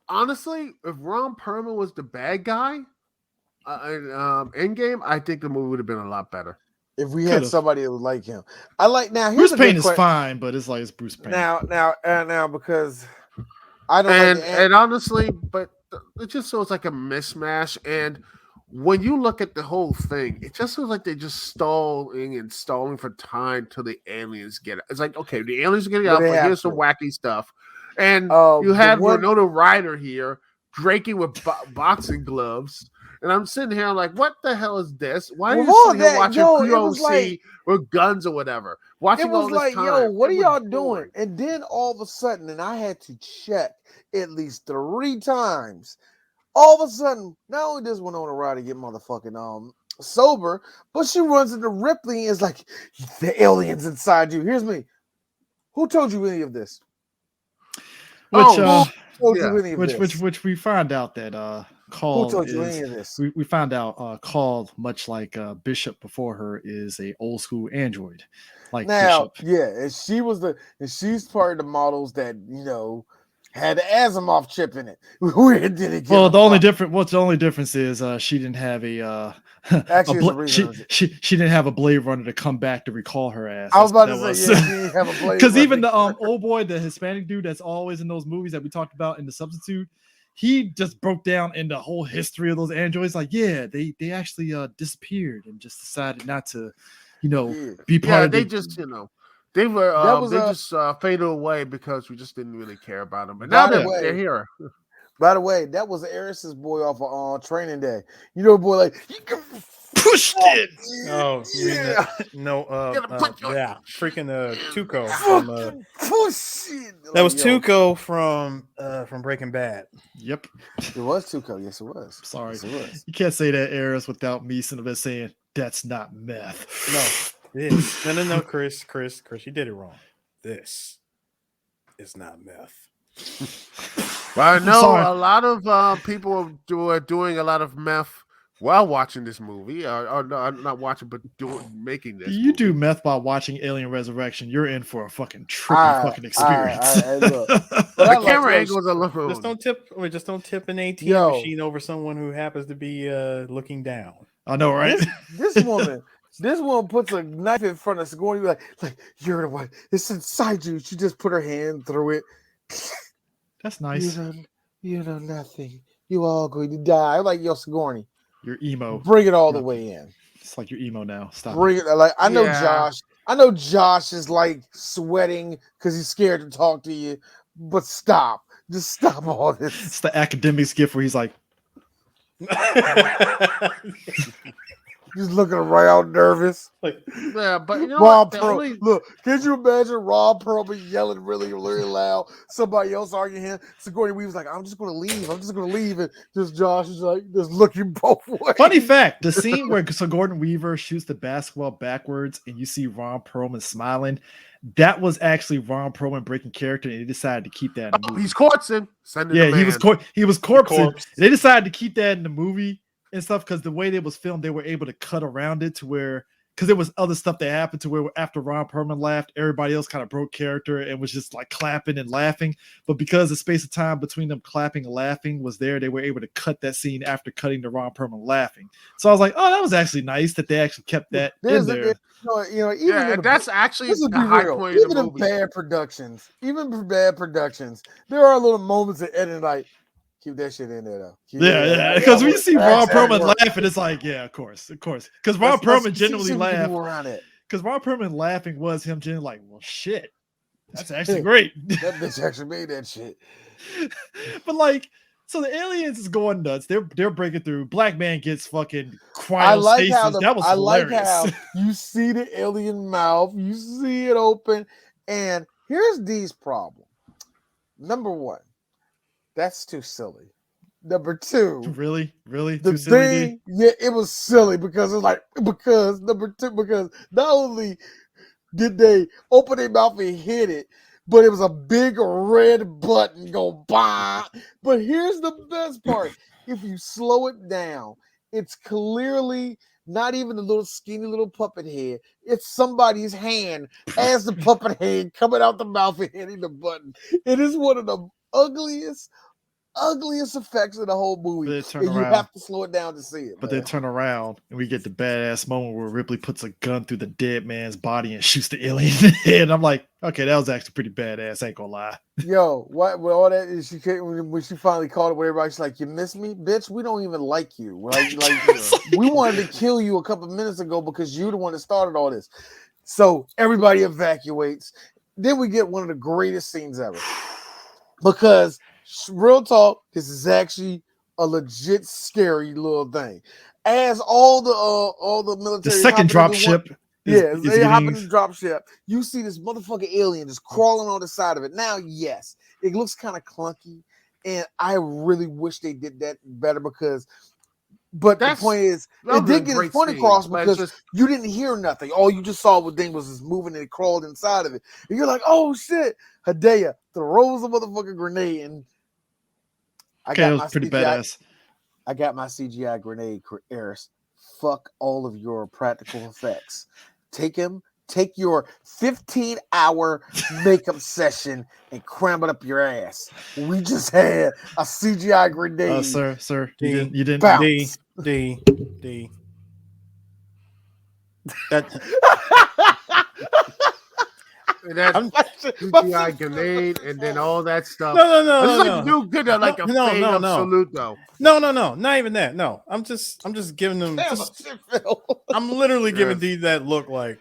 Honestly, if Ron Perlman was the bad guy in Endgame, I think the movie would have been a lot better. if we had Could've. somebody that was like him. I like now. Here's Bruce a Payne good is question. fine, but it's like it's Bruce Payne. Now, because I don't like the And honestly, but it just feels like a mismatch. And when you look at the whole thing, it just feels like they're just stalling for time till the aliens get it. It's like, okay, the aliens are getting But out, they but have here's some to. wacky stuff. And you The had one- Winona Ryder here drinking with boxing gloves. And I'm sitting here like, what the hell is this? Why are Well, you all sitting here that, watching yo, it POC was like- with guns or whatever? It Watching all was this like, time. yo, what are It was y'all doing? boring. And then all of a sudden, and I had to check at least 3 times. All of a sudden, not only does Winona Ryder get motherfucking sober, but she runs into Ripley and is like, the aliens inside you. Here's me. Who told you any of this? Which Oh, Who told yeah. you any of this? which we find out that Who Call told you is any of this? we found out Call, much like Bishop before her, is a old school android like Now, Bishop. yeah, and she's part of the models that had the Asimov chip in it. Where did it get? Well, the only difference is she didn't have a Actually, it's a reason. she didn't have a Blade Runner to come back to recall her ass. I was about to That say, yeah, she didn't have a Blade because even Runner. the old boy, the Hispanic dude that's always in those movies that we talked about in The Substitute, he just broke down in the whole history of those androids. Like, yeah, they actually disappeared and just decided not to, be part Yeah, of they the, just, they were That was they a- just faded away because we just didn't really care about them. But By now the they're, way- they're here. By the way, that was Eris's boy off of Training Day. You know, boy, like you can pushed it. Oh, you mean yeah, no, yeah, freaking Tuco. fucking push it. That was Like, yo, Tuco from Breaking Bad. Yep. It was Tuco. Yes, it was. Sorry. Yes, it was. You can't say that, Eris, without me saying that's not meth. No, Chris, you did it wrong. This is not meth. But I know sorry. a lot of people are doing a lot of meth while watching this movie, or not watching, but making this. You movie. do meth while watching Alien Resurrection, you're in for a fucking trippy fucking experience. look. The But I like camera that angles alone. Just don't tip an ATM Yo. machine over someone who happens to be looking down. I know, right? This woman puts a knife in front of Sigourney, like you're the one. It's inside you. She just put her hand through it. That's nice. You know nothing. You all going to die. I'm like, yo, Sigourney, You're emo. bring it all the way in. It's like you're emo now. Stop. Bring it. Like I know Yeah. Josh. I know Josh is like sweating because he's scared to talk to you. But stop. Just stop all this. It's the academic gift where he's like, Just looking around nervous. Yeah, but you know Rob what? The Pearl. only- Look, can you imagine Rob Perlman yelling really, really loud? Somebody else arguing him. Sigourney Weaver's like, I'm just going to leave. And just Josh is like, just looking both ways. funny fact, the scene where Sigourney Weaver shoots the basketball backwards and you see Ron Perlman smiling, that was actually Ron Perlman breaking character, and they decided to keep that in the movie. he's corpsing. Yeah, he was corpsing. Corpse. They decided to keep that in the movie and stuff because the way it was filmed, they were able to cut around it to where, because there was other stuff that happened to where after Ron Perlman laughed, everybody else kind of broke character and was just like clapping and laughing. But because the space of time between them clapping and laughing was there, they were able to cut that scene after cutting the Ron Perlman laughing. So I was like, oh, that was actually nice that they actually kept that in there. Even Yeah, in and that's actually this is the be high real. point of Even the in movie. bad productions, there are little moments of editing like, keep that shit in there though. Yeah. Because when you see Ron Perlman laugh, laughing, it's like, yeah, of course. Because Ron Perlman genuinely laughed. Because Ron Perlman laughing was him genuinely like, well, shit, that's actually great. That bitch actually made that shit. But like, so the aliens is going nuts. They're breaking through. Black man gets fucking I like how cryostasis. That was hilarious. like how you see the alien mouth, you see it open, and here's D's problem. Number one, that's too silly. Number two, Really? the Too silly, D? thing, yeah, it was silly because number two, because not only did they open their mouth and hit it, but it was a big red button go bah. But here's the best part: if you slow it down, it's clearly not even the little skinny little puppet head. It's somebody's hand as the puppet head coming out the mouth and hitting the button. It is one of the ugliest effects of the whole movie. And you have to slow it down to see it. But then turn around and we get the badass moment where Ripley puts a gun through the dead man's body and shoots the alien in the head. I'm like, okay, that was actually pretty badass. Ain't gonna lie. Yo, what? Well, all that is when she finally called it, where everybody's like, "You miss me, bitch? We don't even like you. Like we wanted to kill you a couple minutes ago because you're the one that started all this." So everybody evacuates. Then we get one of the greatest scenes ever because. Real talk, this is actually a legit scary little thing. As all the military, the second drop ship, they hop in the drop ship. You see this motherfucking alien just crawling on the side of it. Now, yes, it looks kind of clunky, and I really wish they did that better because. But the point is, it did get its point across because you didn't hear nothing. All you just saw was thing was just moving and it crawled inside of it, and you're like, "Oh shit!" Hideo throws a motherfucking grenade and. I got my pretty CGI, badass. I got my CGI grenade, Eris. Fuck all of your practical effects. Take your 15-hour makeup session and cram it up your ass. We just had a CGI grenade. Sir, you didn't. Bounce. D. That. That's CGI grenade and then all that stuff. No. It's like you did like a fade of salute though. No, not even that. No, I'm just giving them. I'm literally giving D that look like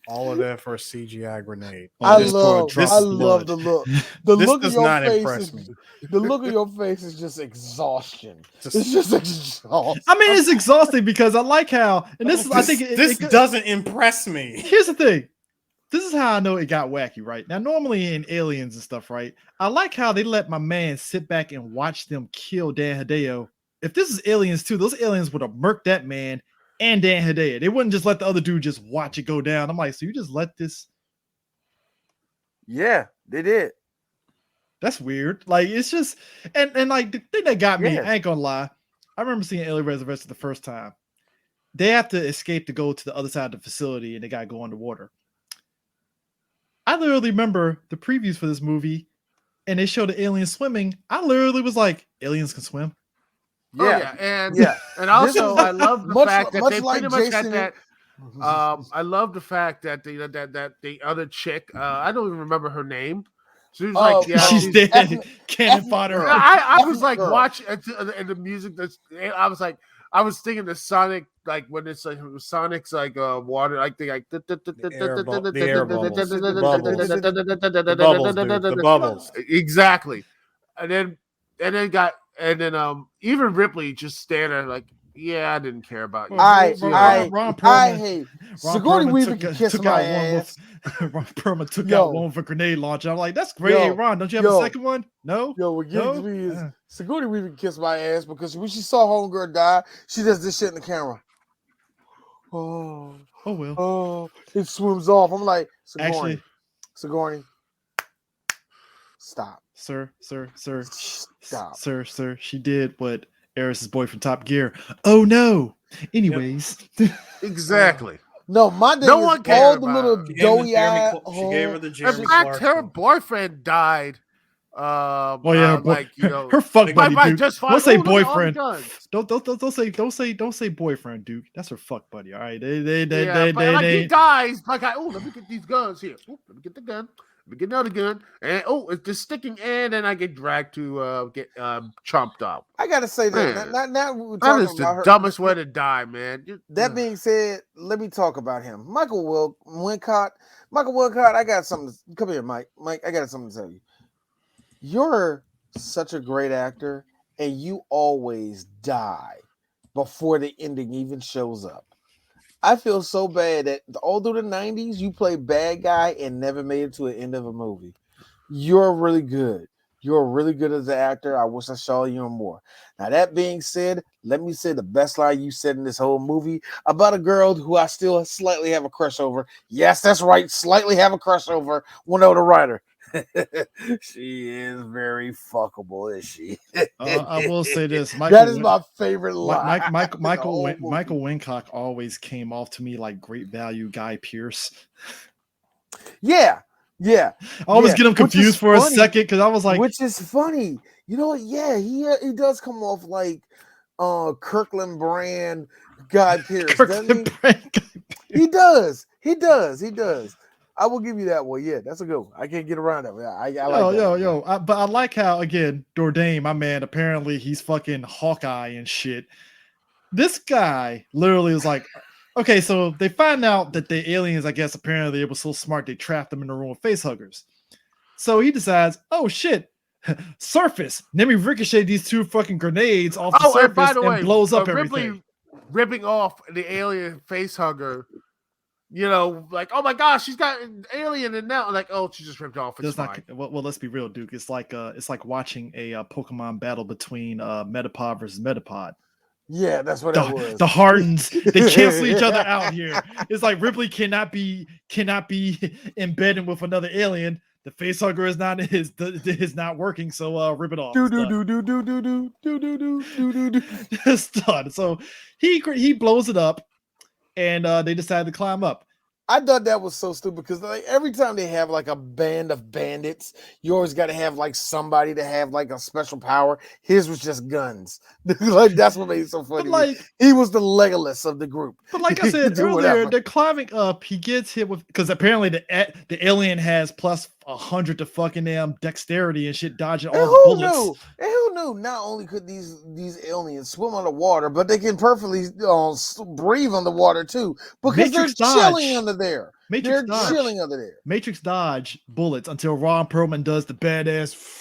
all of that for a CGI grenade. I love the look. The this look does of your not face impress me. The look of your face is just exhaustion. It's just exhausting. I mean, it's exhausting because I like how, and this is, I think this doesn't impress me. Here's the thing. This is how I know it got wacky, right? Now, normally in Aliens and stuff, right? I like how they let my man sit back and watch them kill Dan Hideo. If this is Aliens 2, those aliens would have murked that man and Dan Hideo. They wouldn't just let the other dude just watch it go down. I'm like, so you just let this? Yeah, they did. That's weird. Like, it's just, and like, the thing that got me, I ain't gonna lie. I remember seeing Alien Resurrection the first time. They have to escape to go to the other side of the facility and they got to go underwater. I literally remember the previews for this movie and they showed the aliens swimming. I literally was like, aliens can swim? Yeah. And also I love the fact that they like pretty much Jason, had that. I love the fact that the other chick, I don't even remember her name. She was like, yeah, she's dead. Cannon fodder. I was like, watch and the music. I was thinking the Sonic, like when it's like Sonic's like water, like the air bubbles, the bubbles, dude, the bubbles. Exactly. And then even Ripley just standing there like, yeah, I didn't care about you. I hate Sigourney Weaver can kiss my ass. Ron Perlman took out one with a grenade launcher. I'm like, that's great. Hey, Ron, don't you have a second one? No. What gets me is Sigourney Weaver can kiss my ass because when she saw Homegirl die, she does this shit in the camera. Oh well. Oh, it swims off. I'm like, Sigourney, stop. Sir. Stop. Sir. She did what Eris's boyfriend Top Gear. Oh no. Anyways. Exactly. No, my day no one cared all the little doughy eyes. She gave her the Jeremy In fact, Clarkson. her boyfriend died. Like, her fuck buddy, dude. Don't say boyfriend. Don't say boyfriend, Duke. That's her fuck buddy. All right, he dies. Like, let me get these guns here. Let me get the gun. Let me get another gun. And it's just sticking, and then I get dragged to get chomped up. I gotta say that. Now we're that talking is the about her. dumbest way to die, man. That being said, let me talk about him. Michael Wincott. I got something. Come here, Mike. Mike, I got something to tell you. You're such a great actor, and you always die before the ending even shows up. I feel so bad that all through the 90s, you played bad guy and never made it to an end of a movie. You're really good. You're really good as an actor. I wish I saw you more. Now, that being said, let me say the best line you said in this whole movie about a girl who I still slightly have a crush over. Yes, that's right. Slightly have a crush over Winona Ryder. She is very fuckable, is she? I will say this: that is my favorite line. Michael Wincock always came off to me like great value Guy Pearce. Yeah. I always get him confused for a second because I was like, which is funny. You know what? Yeah, he does come off like Kirkland brand Guy Pearce, doesn't he? He does. I will give you that one. Yeah, that's a good one. I can't get around that. I like that. But I like how, again, Dordain, my man, apparently he's fucking Hawkeye and shit. This guy literally was like, okay, so they find out that the aliens, I guess, apparently they were so smart they trapped them in a room with facehuggers. So he decides, oh shit, surface. Let me ricochet these 2 fucking grenades off the surface and, by the way, blows up everything. Ripping off the alien facehugger. You know, like, oh my gosh, she's got an alien, and now like, oh, she just ripped off. It's fine. Well, let's be real, Duke. It's like watching a Pokemon battle between Metapod versus Metapod. Yeah, that's what it was. The Hardens, they cancel each other out here. It's like Ripley cannot be embedded with another alien. The facehugger is not working, so rip it off. It's done. So he blows it up. And they decided to climb up. I thought that was so stupid because like every time they have like a band of bandits, you always got to have like somebody to have like a special power. His was just guns. Like that's what made it so funny. Like he was the Legolas of the group. But like I said earlier, they're climbing up. He gets hit with because apparently the alien has plus 100 to fucking dexterity and shit, dodging all the bullets. Who knew? Not only could these aliens swim underwater, but they can perfectly breathe underwater too because Matrix they're chilling under there. Chilling under there. Matrix dodge bullets until Ron Perlman does the badass.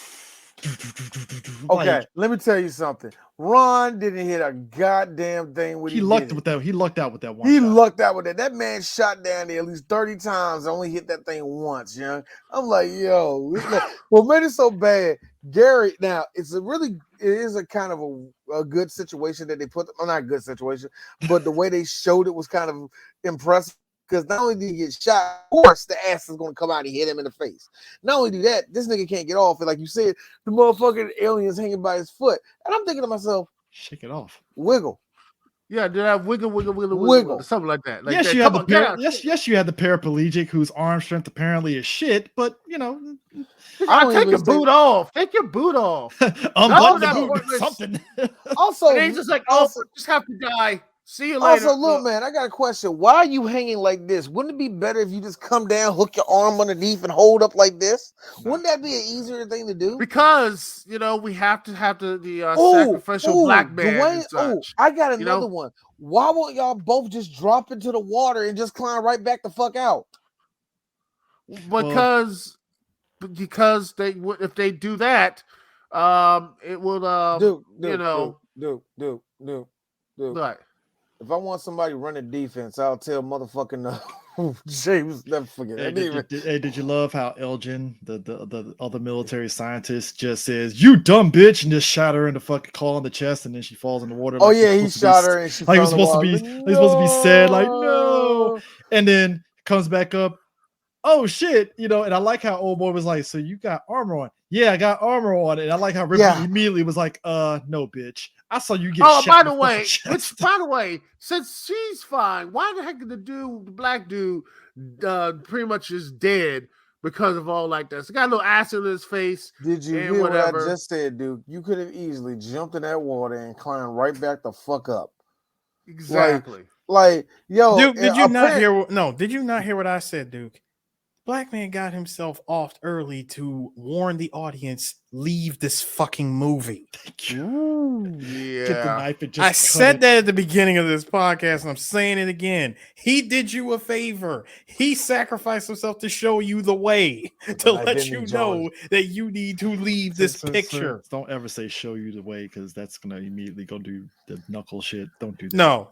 Okay, let me tell you something. Ron didn't hit a goddamn thing with he lucked out with that one. He lucked out with that. That man shot down there at least 30 times, only hit that thing once, young. I'm like, yo, what made it so bad? Gary, now it is a kind of a good situation that they put them, well, not a good situation, but the way they showed it was kind of impressive. Because not only did he get shot, of course, the ass is going to come out and hit him in the face. Not only do that, this nigga can't get off. And like you said, the motherfucking alien's hanging by his foot. And I'm thinking to myself, shake it off. Wiggle. Yeah, did I wiggle, something like that. Like yes, that. You had yes, you had the paraplegic whose arm strength apparently is shit, but you know, I'll take your boot off. Take your boot off. Unbutton the boot. Something. Also, and he's just like, just have to die. See you later. Also, look, man, I got a question. Why are you hanging like this? Wouldn't it be better if you just come down, hook your arm underneath, and hold up like this? Wouldn't that be an easier thing to do? Because we have to have the sacrificial black man. I got another one. Why won't y'all both just drop into the water and just climb right back the fuck out? Because they would, if they do that, it will dude. Right. If I want somebody running defense, I'll tell motherfucking James. Never forget. Did you love how Elgin, the other military scientist, just says "you dumb bitch" and just shot her in the fucking claw in the chest, and then she falls in the water. He shot her and she like it was supposed to be. Like it was supposed to be sad, like no, and then comes back up. Oh shit, and I like how old boy was like, so you got armor on? Yeah, I got armor on. And I like how Ripley immediately was like, no, bitch. I saw you get shot. By the way, since she's fine, why the heck did the black dude pretty much is dead because of all like this? He got a little acid in his face. Did you hear what I just said, dude? You could have easily jumped in that water and climbed right back the fuck up. Exactly. Like yo, Duke, did you not hear? No, did you not hear what I said, Duke? Black man got himself off early to warn the audience, leave this fucking movie. Ooh, yeah. Get the knife and just I said that at the beginning of this podcast, and I'm saying it again. He did you a favor. He sacrificed himself to show you the way, to let you know that you need to leave this picture. Don't ever say show you the way, because that's going to immediately go do the knuckle shit. Don't do that. No.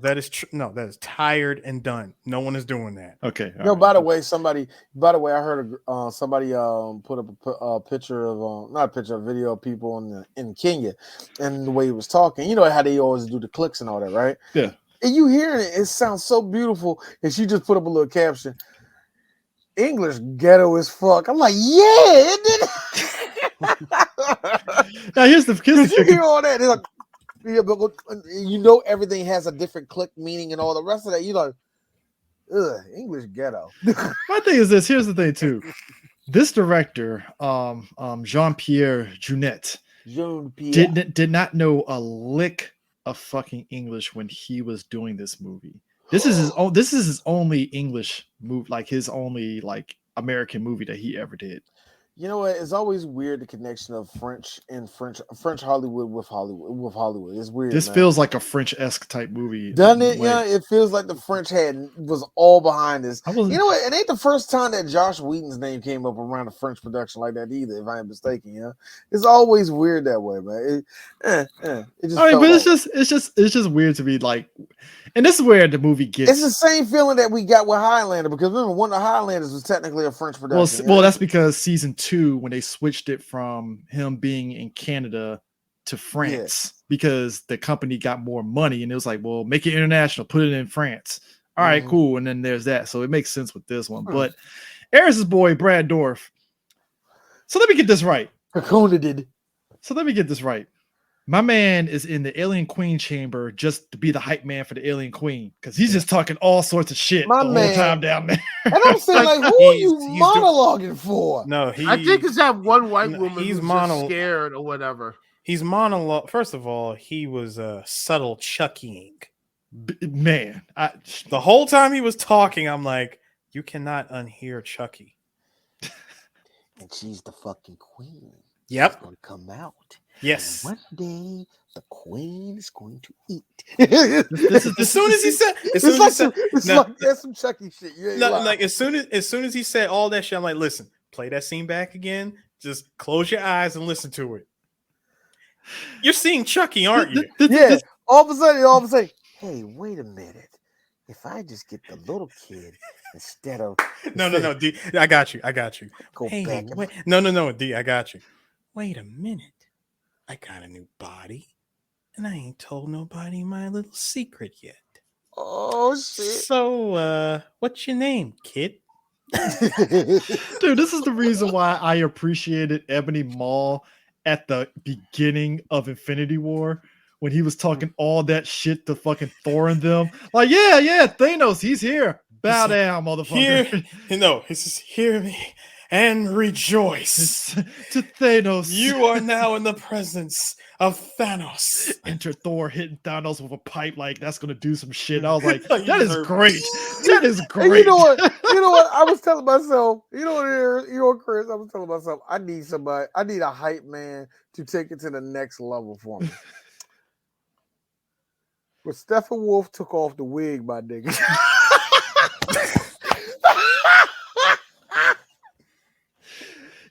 That is that is tired and done. No one is doing that. Okay. By the way, I heard somebody put up a picture of not a picture, a video of people in Kenya, and the way he was talking. You know how they always do the clicks and all that, right? Yeah. And you hearing it, it sounds so beautiful. And she just put up a little caption. English ghetto as fuck. I'm like, yeah, it did. Now here's the You hear all that? They're like, yeah, but you know everything has a different click meaning and all the rest of that. You like, ugh, English ghetto. My thing is this. Here's the thing too. This director, Jean-Pierre Jeunet, did not know a lick of fucking English when he was doing this movie. This is his only English movie, like his only like American movie that he ever did. You know what? It's always weird the connection of French Hollywood with Hollywood. It's weird. This feels like a French-esque type movie, doesn't it? Yeah, it feels like the French was all behind this. You know what? It ain't the first time that Josh Whedon's name came up around a French production like that either, if I ain't mistaken. Yeah, it's always weird that way, man. It's just weird to be like, and this is where the movie gets. It's the same feeling that we got with Highlander, because remember, one of the Highlanders was technically a French production. Well, that's because season 2, when they switched it from him being in Canada to France, because the company got more money, and it was like, well, make it international, put it in France. All right, cool. And then there's that. So it makes sense with this one. But Eris's boy, Brad Dourif. So let me get this right. Hakuna did. So let me get this right. My man is in the Alien Queen chamber just to be the hype man for the Alien Queen, because he's just talking all sorts of shit whole time down there. And I'm saying, like, who are you monologuing for? No, I think it's that one white woman he's who's just scared or whatever. He's monologue. First of all, he was subtle chuckying. Man, the whole time he was talking, I'm like, you cannot unhear Chucky. And she's the fucking queen. Yep. She's gonna come out. Yes. And one day the queen is going to eat. As soon as he said, that's some Chucky shit. Like as soon as he said all that shit, I'm like, listen, play that scene back again. Just close your eyes and listen to it. You're seeing Chucky, aren't you? Yeah. All of a sudden, hey, wait a minute. If I just get the little kid instead of no, D, I got you. Go back. No, D, I got you. Wait a minute. I got a new body, and I ain't told nobody my little secret yet. Oh shit! So, what's your name, kid? Dude, this is the reason why I appreciated Ebony Maw at the beginning of Infinity War, when he was talking all that shit to fucking Thor and them. Like, yeah, Thanos, he's here. Bow down, motherfucker. He says, hear me and rejoice. To Thanos. You are now in the presence of Thanos. Enter Thor hitting Thanos with a pipe, like that's gonna do some shit. I was like, that is great. That is great. And you know what? I was telling myself, Chris, I was telling myself, I need a hype man to take it to the next level for me. But Steppenwolf took off the wig, my nigga.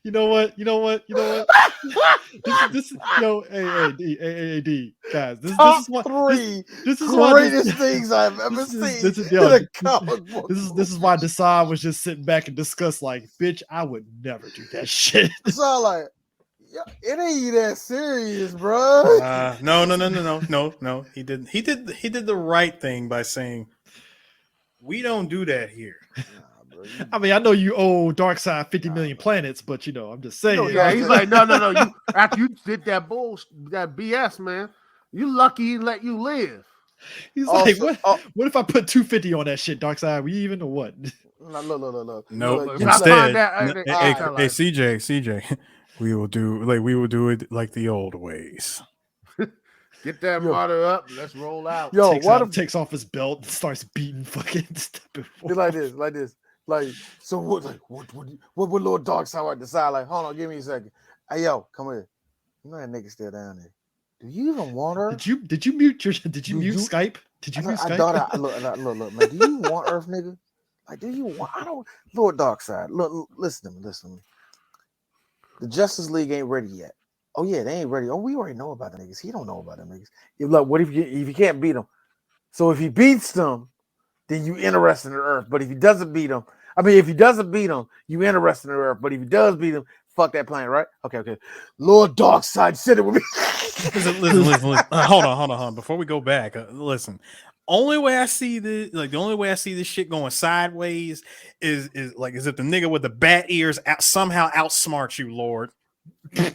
You know what? This is D, guys. This is what this is greatest things I've ever seen in a comic book. This is why Desai was just sitting back and discuss, like, bitch, I would never do that shit. It's all like, it ain't that serious, bro. No. He did the right thing by saying, we don't do that here. I mean, I know you owe Darkseid 50 million planets, but I'm just saying. Yeah, he's like, no. After you did that that BS, man, you lucky he let you live. He's like, what if I put 250 on that shit, Darkseid? We even or what? Look. No, instead, hey, CJ, we will do it like the old ways. Get that water up. Let's roll out. Takes off his belt and starts beating fucking Steppenwolf. Like this. Like, so what? Like, what would Lord Darkseid decide? Like, hold on, give me a second. Hey, yo, come here. You know that nigga still down there. Do you even want her? Did you mute Skype? Did you mute Skype? Look, man. Do you want Earth, nigga? Like, do you want? I don't. Lord Darkseid. Look, listen to me. The Justice League ain't ready yet. Oh yeah, they ain't ready. Oh, we already know about the niggas. He don't know about them niggas. Like, what if you can't beat them? So if he beats them, then you interested in the Earth. But if he doesn't beat them, you interested in the Earth. But if he does beat them, fuck that planet, right? Okay. Lord Darkseid said it with me. Listen. Hold on. Before we go back, listen. only way I see this, like the only way I see this shit going sideways is if the nigga with the bat ears somehow outsmarts you, Lord. By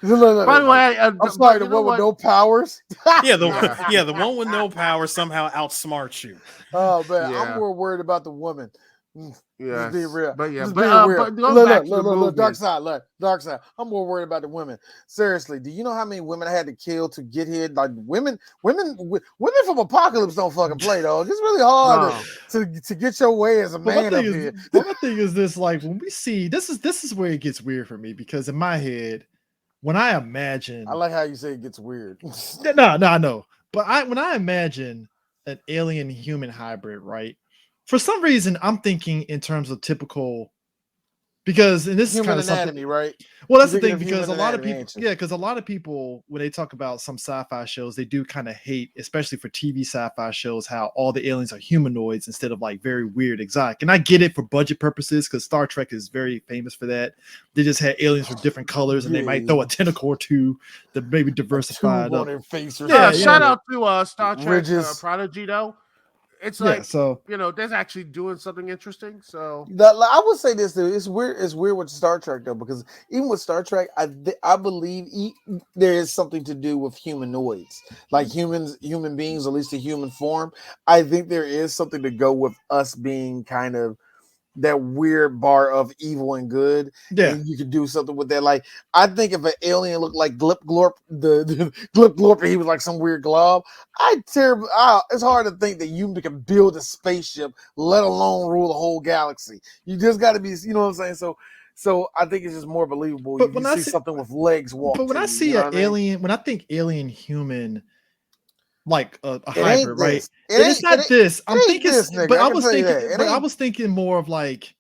the way, I'm sorry, the one with no powers. The one with no power somehow outsmarts you. Oh man, Yeah. I'm more worried about the woman. Yeah, Just being real. but yeah, Just but, being real. but going back to the Look, dark movies. side, dark side. I'm more worried about the women. Seriously, do you know how many women I had to kill to get here? Like women from Apocalypse don't fucking play, dog. It's really hard to get your way as a man up here. But my thing is this: like when we see this is where it gets weird for me, because in my head, when I imagine, I like how you say it gets weird. no, I know, but when I imagine an alien human hybrid, right? For some reason, I'm thinking in terms of typical, because and this Human is kind of anatomy, right? well, that's You're the thing, thinking of because a human lot of anatomy, people, ain't you? yeah, because a lot of people when they talk about some sci-fi shows, they do kind of hate, especially for TV sci-fi shows, how all the aliens are humanoids instead of like very weird, exotic. And I get it for budget purposes, because Star Trek is very famous for that. They just had aliens with different colors, and they might throw a tentacle or two to maybe diversify it Tube on up. their face or Yeah, something. Shout out to Star Trek Ridges. Prodigy though. It's Yeah, like so that's actually doing something interesting. So I would say this, dude. It's weird. It's weird with Star Trek though, because even with Star Trek, I believe there is something to do with humanoids, like human beings, at least a human form. I think there is something to go with us being kind of that weird bar of evil and good, yeah. and you could do something with that. Like, I think if an alien looked like Glip Glorp, the Glip Glorp, and he was like some weird glob, it's hard to think that you can build a spaceship, let alone rule the whole galaxy. You just got to be, you know what I'm saying? So I think it's just more believable. But You when can I see see- something with legs walk. But when to I you, see you know an what I mean? alien, when I think alien human, like a It hybrid, ain't right? this. It's not this. I'm ain't thinking, this, nigga. but I I can was tell you thinking, that. It but I ain't- was thinking more of like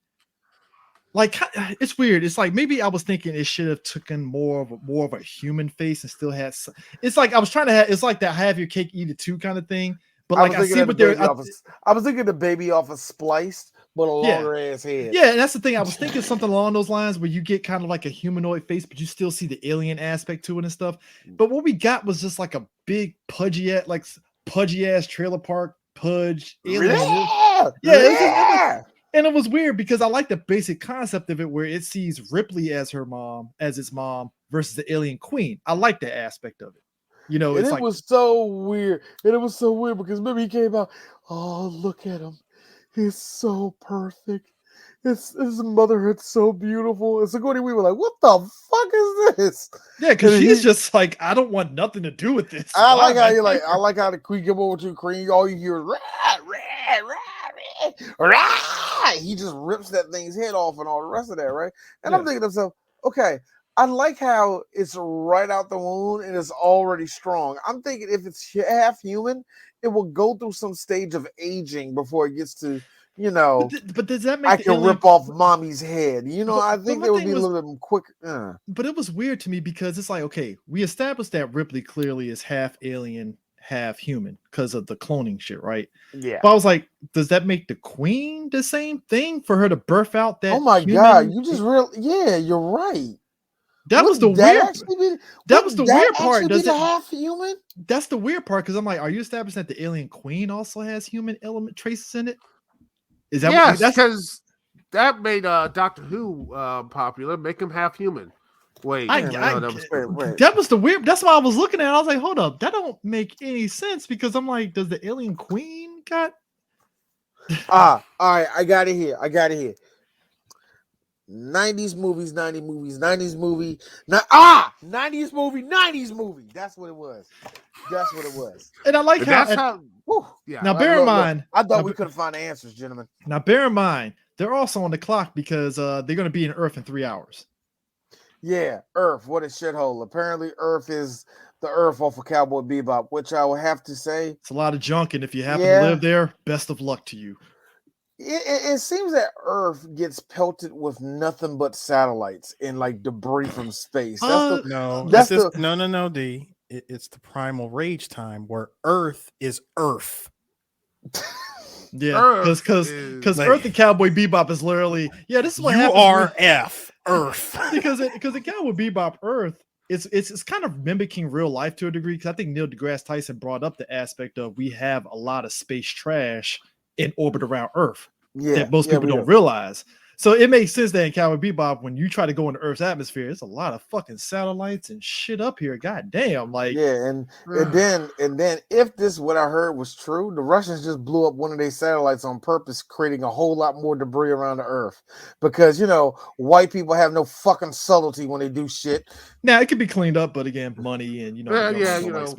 it's weird. It's like maybe I was thinking it should have taken more of a human face and still had. It's like I was trying to have. It's like that have your cake eat it too kind of thing. But like I see what they're. I was thinking the baby off of Spliced, but a longer ass head. Yeah, and that's the thing. I was thinking something along those lines where you get kind of like a humanoid face, but you still see the alien aspect to it and stuff. But what we got was just like a big pudgy ass trailer park pudge alien. Yeah. And it was weird because I like the basic concept of it, where it sees Ripley as its mom versus the alien queen. I like that aspect of it. You know, And it's it like, was so weird. And it was so weird because maybe he came out, oh, look at him. He's so perfect. His motherhood's so beautiful. And Sigourney Weaver like, what the fuck is this? yeah, because she's just like, I don't want nothing to do with this. I like how the queen come over to Queen. All you hear is rah. He just rips that thing's head off and all the rest of that, right? And I'm thinking to myself, okay, I like how it's right out the womb and it's already strong. I'm thinking if it's half human, it will go through some stage of aging before it gets to, but does that make I can rip off mommy's head? I think there would be a little bit quicker. But it was weird to me because it's like, okay, we established that Ripley clearly is half alien, half human because of the cloning shit, right? Yeah. But I was like, does that make the queen the same thing for her to birth out that? Oh my god, you just you're right. That was the weird. That was the weird part. Does it half human? That's the weird part because I'm like, are you establishing that the alien queen also has human element traces in it? Is that yes? Because that made Doctor Who popular, make him half human. Wait, that was the weird. That's why I was looking at it. I was like, hold up, that don't make any sense because I'm like, does the alien queen got? All right, I got it here. 90s movies, 90s movie. 90s movie. That's what it was. And I like how. Yeah. Now, bear in mind, I thought we couldn't find the answers, gentlemen. Now, bear in mind, they're also on the clock because they're going to be in Earth in 3 hours. Yeah, Earth. What a shithole. Apparently, Earth is the Earth off of Cowboy Bebop, which I will have to say, it's a lot of junk, and if you happen to live there, best of luck to you. It seems that Earth gets pelted with nothing but satellites and like debris from space. No, D. It's the primal rage time where Earth is Earth. Yeah, because Earth and Cowboy Bebop is literally this is what happens. F Earth because in Cowboy Bebop, Earth it's kind of mimicking real life to a degree, because I think Neil deGrasse Tyson brought up the aspect of we have a lot of space trash in orbit around Earth that most people don't realize. So it makes sense that in Cowboy Bebop, when you try to go into Earth's atmosphere, there's a lot of fucking satellites and shit up here. God damn, like and then if this what I heard was true, the Russians just blew up one of their satellites on purpose, creating a whole lot more debris around the Earth. Because white people have no fucking subtlety when they do shit. Now it could be cleaned up, but again, money and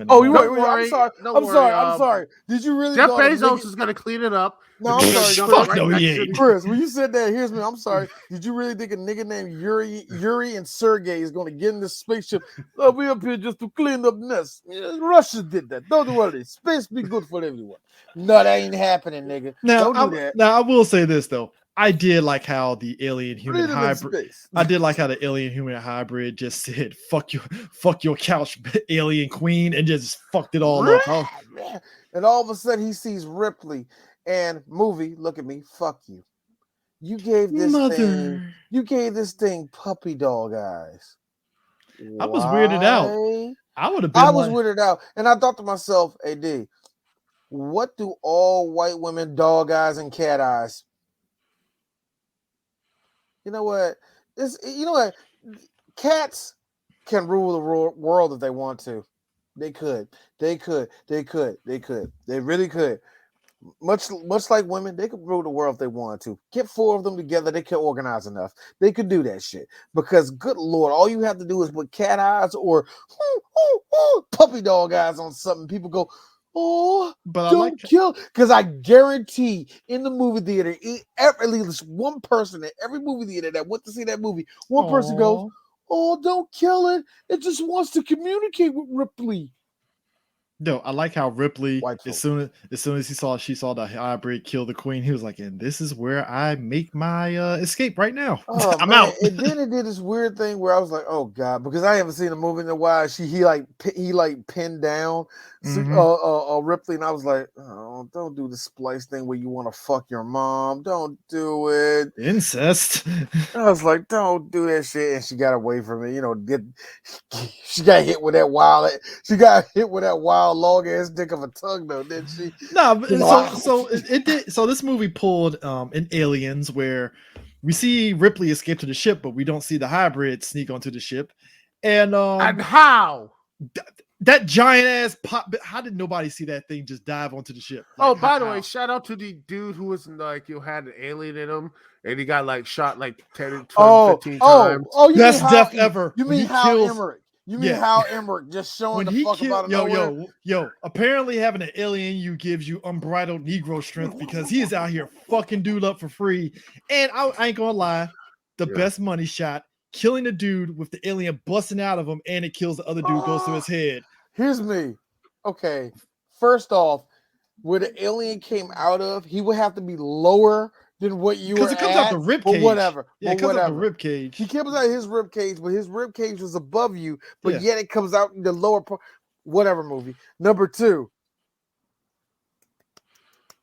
Oh, you're right. I'm sorry. Did you really? Jeff Bezos is gonna clean it up. No, I'm sorry. Fuck no, he ain't. Chris, when you said that, here's me. I'm sorry. Did you really think a nigga named Yuri and Sergey is going to get in this spaceship? Oh, we up here just to clean up mess. Russia did that. Don't worry. Space be good for everyone. No, that ain't happening, nigga. Don't do that. Now, I will say this though. I did like how the alien human hybrid. I did like how the alien human hybrid just said "fuck your couch, alien queen," and just fucked it all up. And all of a sudden, he sees Ripley. And movie, look at me, fuck you. You gave this thing puppy dog eyes. I was weirded out. I was weirded out. And I thought to myself, hey D, what do all white women dog eyes and cat eyes? You know what? Cats can rule the world if they want to. They could. They really could. Much like women, they could rule the world if they wanted to. Get 4 of them together, they could organize enough. They could do that shit. Because, good Lord, all you have to do is put cat eyes or puppy dog eyes on something. People go, oh, but don't kill. Because I guarantee in the movie theater, at least one person in every movie theater that went to see that movie, one person goes, oh, don't kill it. It just wants to communicate with Ripley. No, I like how Ripley, as soon as she saw the hybrid kill the queen, he was like, and this is where I make my escape right now. I'm out. And then it did this weird thing where I was like, oh God, because I haven't seen a movie in a while. He pinned down Ripley, and I was like, oh, don't do the splice thing where you want to fuck your mom. Don't do it. Incest. I was like, don't do that shit. And she got away from it. She got hit with that wild. She got hit with that wild long ass dick of a tongue, though, didn't she? No, so it did. So this movie pulled in Aliens, where we see Ripley escape to the ship, but we don't see the hybrid sneak onto the ship. And how that giant ass pop? How did nobody see that thing just dive onto the ship? Like, by the way, shout out to the dude who was like had an alien in him, and he got shot 10, 12, 15 times. Best death ever. You mean Hal Emmerich? You mean Hal Emmerich just showing the fuck about it? Yo, apparently having an alien gives you unbridled Negro strength, because he is out here fucking dude up for free. And I ain't gonna lie, the best money shot, killing the dude with the alien busting out of him, and it kills the other dude, goes to his head. Here's me. Okay, first off, where the alien came out of, he would have to be lower than what you were at. Because it comes out the rib cage. Whatever. Yeah, it comes out the rib cage. He comes out his rib cage, but his rib cage was above you, but yet it comes out in the lower part. Whatever movie. Number 2.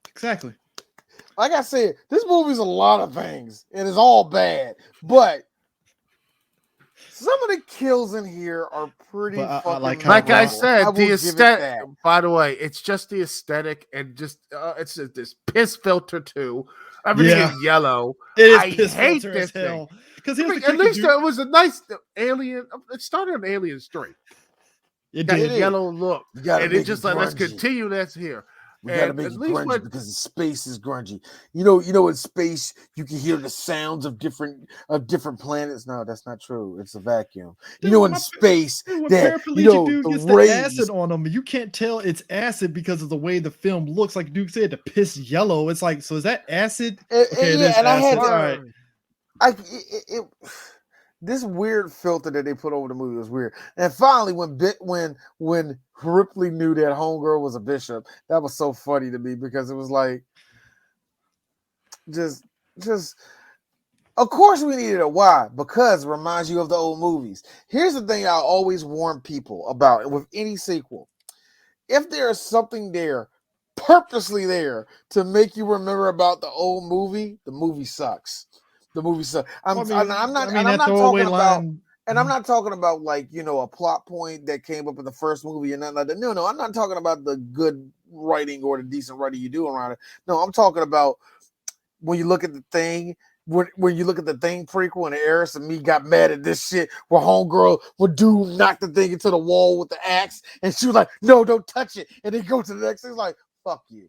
Exactly. Like I said, this movie's a lot of things, and it's all bad. But some of the kills in here are pretty fucking. Like I said, the aesthetic. By the way, it's just the aesthetic, and just it's this piss filter too. Everything is yellow. It is I piss hate filter this as hell. Because at least it was a nice alien. It started on Alien Straight. It got did. a yellow look, and it just let's continue. That's here. We gotta make it grungy because space is grungy. You know, in space you can hear the sounds of different planets. No, that's not true. It's a vacuum. In space, that dude gets the acid on them. You can't tell it's acid because of the way the film looks. Like Duke said, the piss yellow. It's like, so is that acid? Okay, and I had to. This weird filter that they put over the movie was weird. And finally, when Ripley knew that homegirl was a bishop, that was so funny to me, because it was like, just. Of course, we needed a why, because it reminds you of the old movies. Here's the thing I always warn people about with any sequel: if there is something there, purposely there, to make you remember about the old movie, the movie sucks. The movie sucks. I'm not talking about. And I'm not talking about like, a plot point that came up in the first movie and nothing like that. No, I'm not talking about the good writing or the decent writing you do around it. No, I'm talking about when you look at the thing, when you look at the Thing prequel and Eris and me got mad at this shit where homegirl would knock the thing into the wall with the axe and she was like, no, don't touch it. And then go to the next thing, like, fuck you.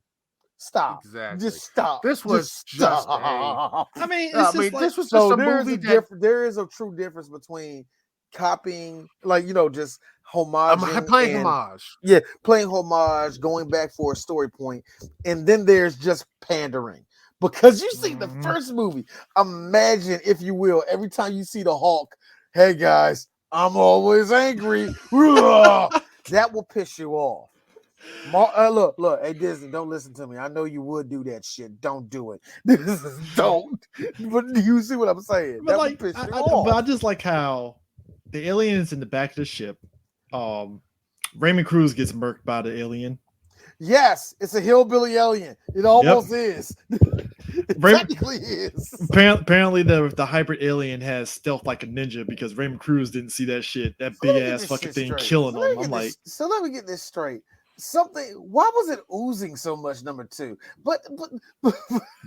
Stop. Exactly. Just stop. This was just I mean, it's just like, this was just a movie there is a true difference between copying, like, just homage. Playing homage. Yeah, playing homage, going back for a story point. And then there's just pandering. Because you see the first movie, imagine, if you will, every time you see the Hulk, hey guys, I'm always angry. That will piss you off. Look, hey Disney, don't listen to me. I know you would do that shit. Don't do it. Don't. But you see what I'm saying? But that like, will piss you off. But I just like how the alien is in the back of the ship. Raymond Cruz gets murked by the alien. Yes, it's a hillbilly alien. It almost is. It technically is. Apparently, the hybrid alien has stealth like a ninja because Raymond Cruz didn't see that shit. That big ass fucking thing killing him. I'm like, so let me get this straight. Why was it oozing so much? Number 2, but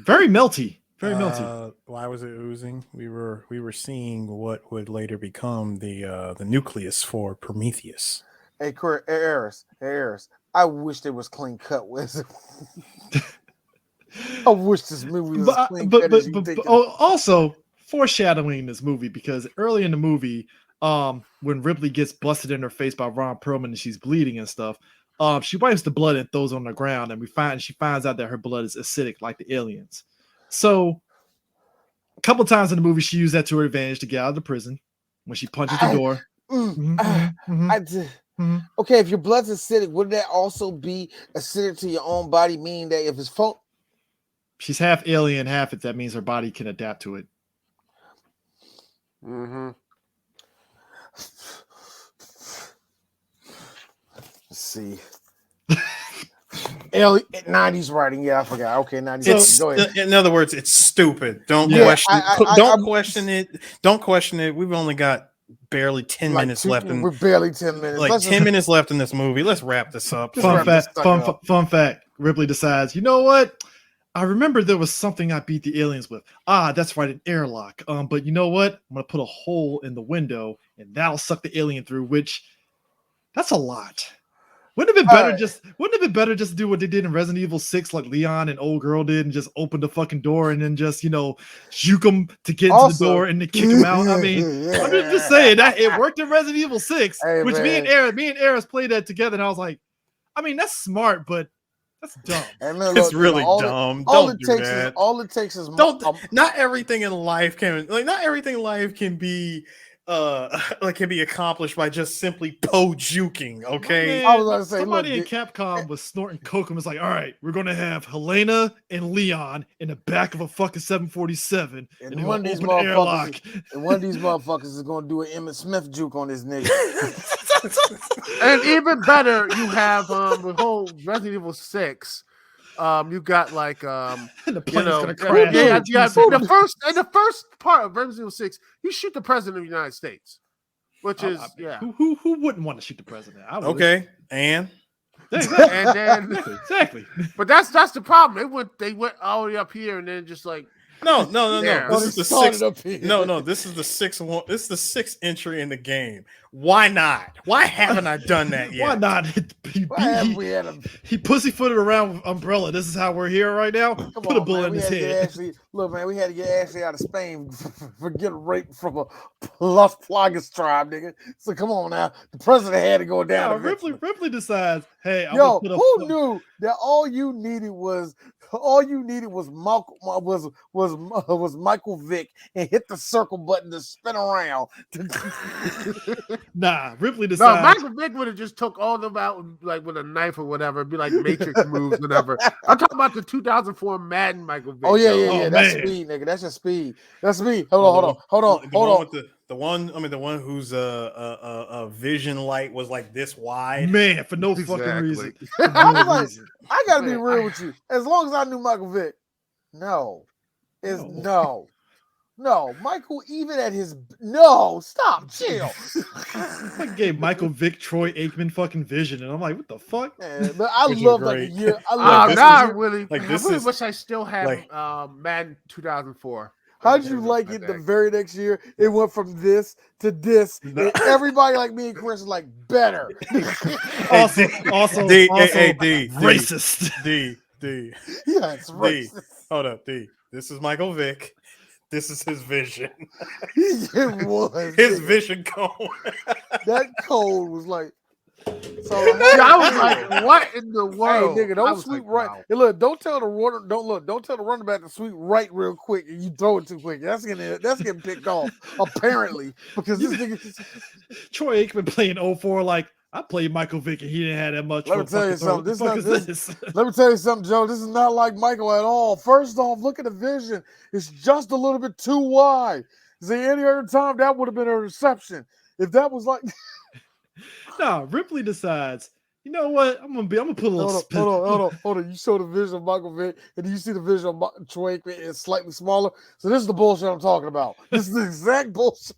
very melty. Very melty. Why was it oozing? We were seeing what would later become the nucleus for Prometheus. Hey, Eris, I wish there was clean cut with it. I wish this movie was clean cut. But also foreshadowing this movie, because early in the movie, when Ripley gets busted in her face by Ron Perlman and she's bleeding and stuff, she wipes the blood and throws it on the ground, and she finds out that her blood is acidic like the aliens. So a couple times in the movie, she used that to her advantage to get out of the prison when she punches the door. Okay, if your blood's acidic, would that also be acidic to your own body? Meaning that if it's she's half alien, half it. That means her body can adapt to it. Let's see. 90s writing. Yeah, I forgot. Okay, 90s. Go ahead. In other words, it's stupid. Don't question it. Don't question it. We've only got barely 10 minutes left. We're barely 10 minutes. Like 10 minutes left in this movie. Let's wrap this up. Fun fact. Ripley decides, you know what? I remember there was something I beat the aliens with. That's right, an airlock. But you know what? I'm gonna put a hole in the window and that'll suck the alien through, which that's a lot. Wouldn't it have been better just to do what they did in Resident Evil 6, like Leon and old girl did, and just open the fucking door and then just, juke them to get into the door and then kick them out? I mean, I'm just saying that it worked in Resident Evil 6, which me and Eris played that together, and I was like, I mean, that's smart, but that's dumb. It's really dumb. Don't do that. All it takes is not everything in life can be can be accomplished by just simply juking. Okay, I was gonna say, somebody in Capcom was snorting coke and was like, "All right, we're gonna have Helena and Leon in the back of a fucking 747, and one of these motherfuckers is gonna do an Emmett Smith juke on this nigga." And even better, you have the whole Resident Evil 6. You got like the plane's gonna crash. The first part of Resident Evil 6, you shoot the president of the United States, which is who wouldn't want to shoot the president? Okay, and then exactly. But that's the problem. They went all the way up here and then just like no. This is the sixth. No. This is the sixth one. This is the sixth entry in the game. Why not? Why haven't I done that yet? Why not? He pussyfooted around with Umbrella. This is how we're here right now. Put a bullet in his head. We had to get Ashley out of Spain for getting raped from a Las Plagas tribe, nigga. So come on now. The president had to go down. Ripley decides, hey, who knew that all you needed was Michael Vick and hit the circle button to spin around. Nah, Ripley decides. No, Michael Vick would have just took all of them out like with a knife or whatever. It'd be like Matrix moves, whatever. I'm talking about the 2004 Madden Michael Vick. Oh yeah. That's speed, nigga. That's your speed. That's speed. Hold on. The one whose vision light was like this wide. Man, for no fucking reason. I gotta be real with you. As long as I knew Michael Vick, no. No, Michael, even at his stop, chill. I gave Michael Vick, Troy Aikman fucking Vision, and I'm like, what the fuck? Man, but I Which was love that great. year. I Like, love this that I year. really, like, I this really is- wish I still had like- Madden 2004. How'd you like it the very next year? It went from this to this. No. And everybody like me and Chris is like, better. Also, D, D, racist. D. Yeah, it's racist. Hold up, D. This is Michael Vick. This is his vision. It was. His nigga. vision cone. That code was like. So I was like, what in the world? Hey, nigga, I don't was sweep like, right. wow. Hey, look, don't tell the running back to sweep right real quick and you throw it too quick. That's getting picked off, apparently, because this nigga. Troy Aikman playing 04, like, I played Michael Vick and he didn't have that much. Let me tell you something. This Let me tell you something, Joe. This is not like Michael at all. First off, look at the vision. It's just a little bit too wide. See, any other time that would have been a reception. If that was like, Nah, Ripley decides, you know what? I'm gonna put a little hold on. You show the vision of Michael Vick, and you see the vision of Troy Aikman is slightly smaller. So this is the bullshit I'm talking about. This is the exact bullshit.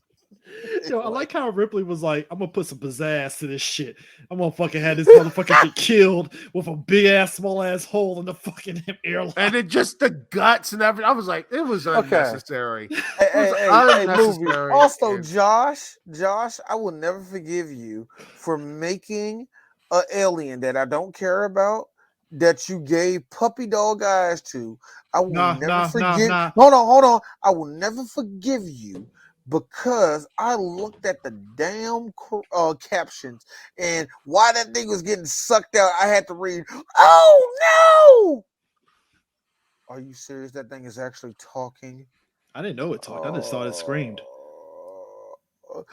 Yo, I like how Ripley was like, I'm gonna put some pizzazz to this shit. I'm gonna fucking have this motherfucker get killed with a big ass, small ass hole in the fucking airline. And it just the guts and everything. I was like, it was unnecessary. Hey, movie. unnecessary. Also, And- Josh, I will never forgive you for making an alien that I don't care about, that you gave puppy dog eyes to. I will never forgive. Hold on. I will never forgive you because I looked at the damn captions and why that thing was getting sucked out. I had to read. Oh no! Are you serious? That thing is actually talking. I didn't know it talked. I just thought it screamed.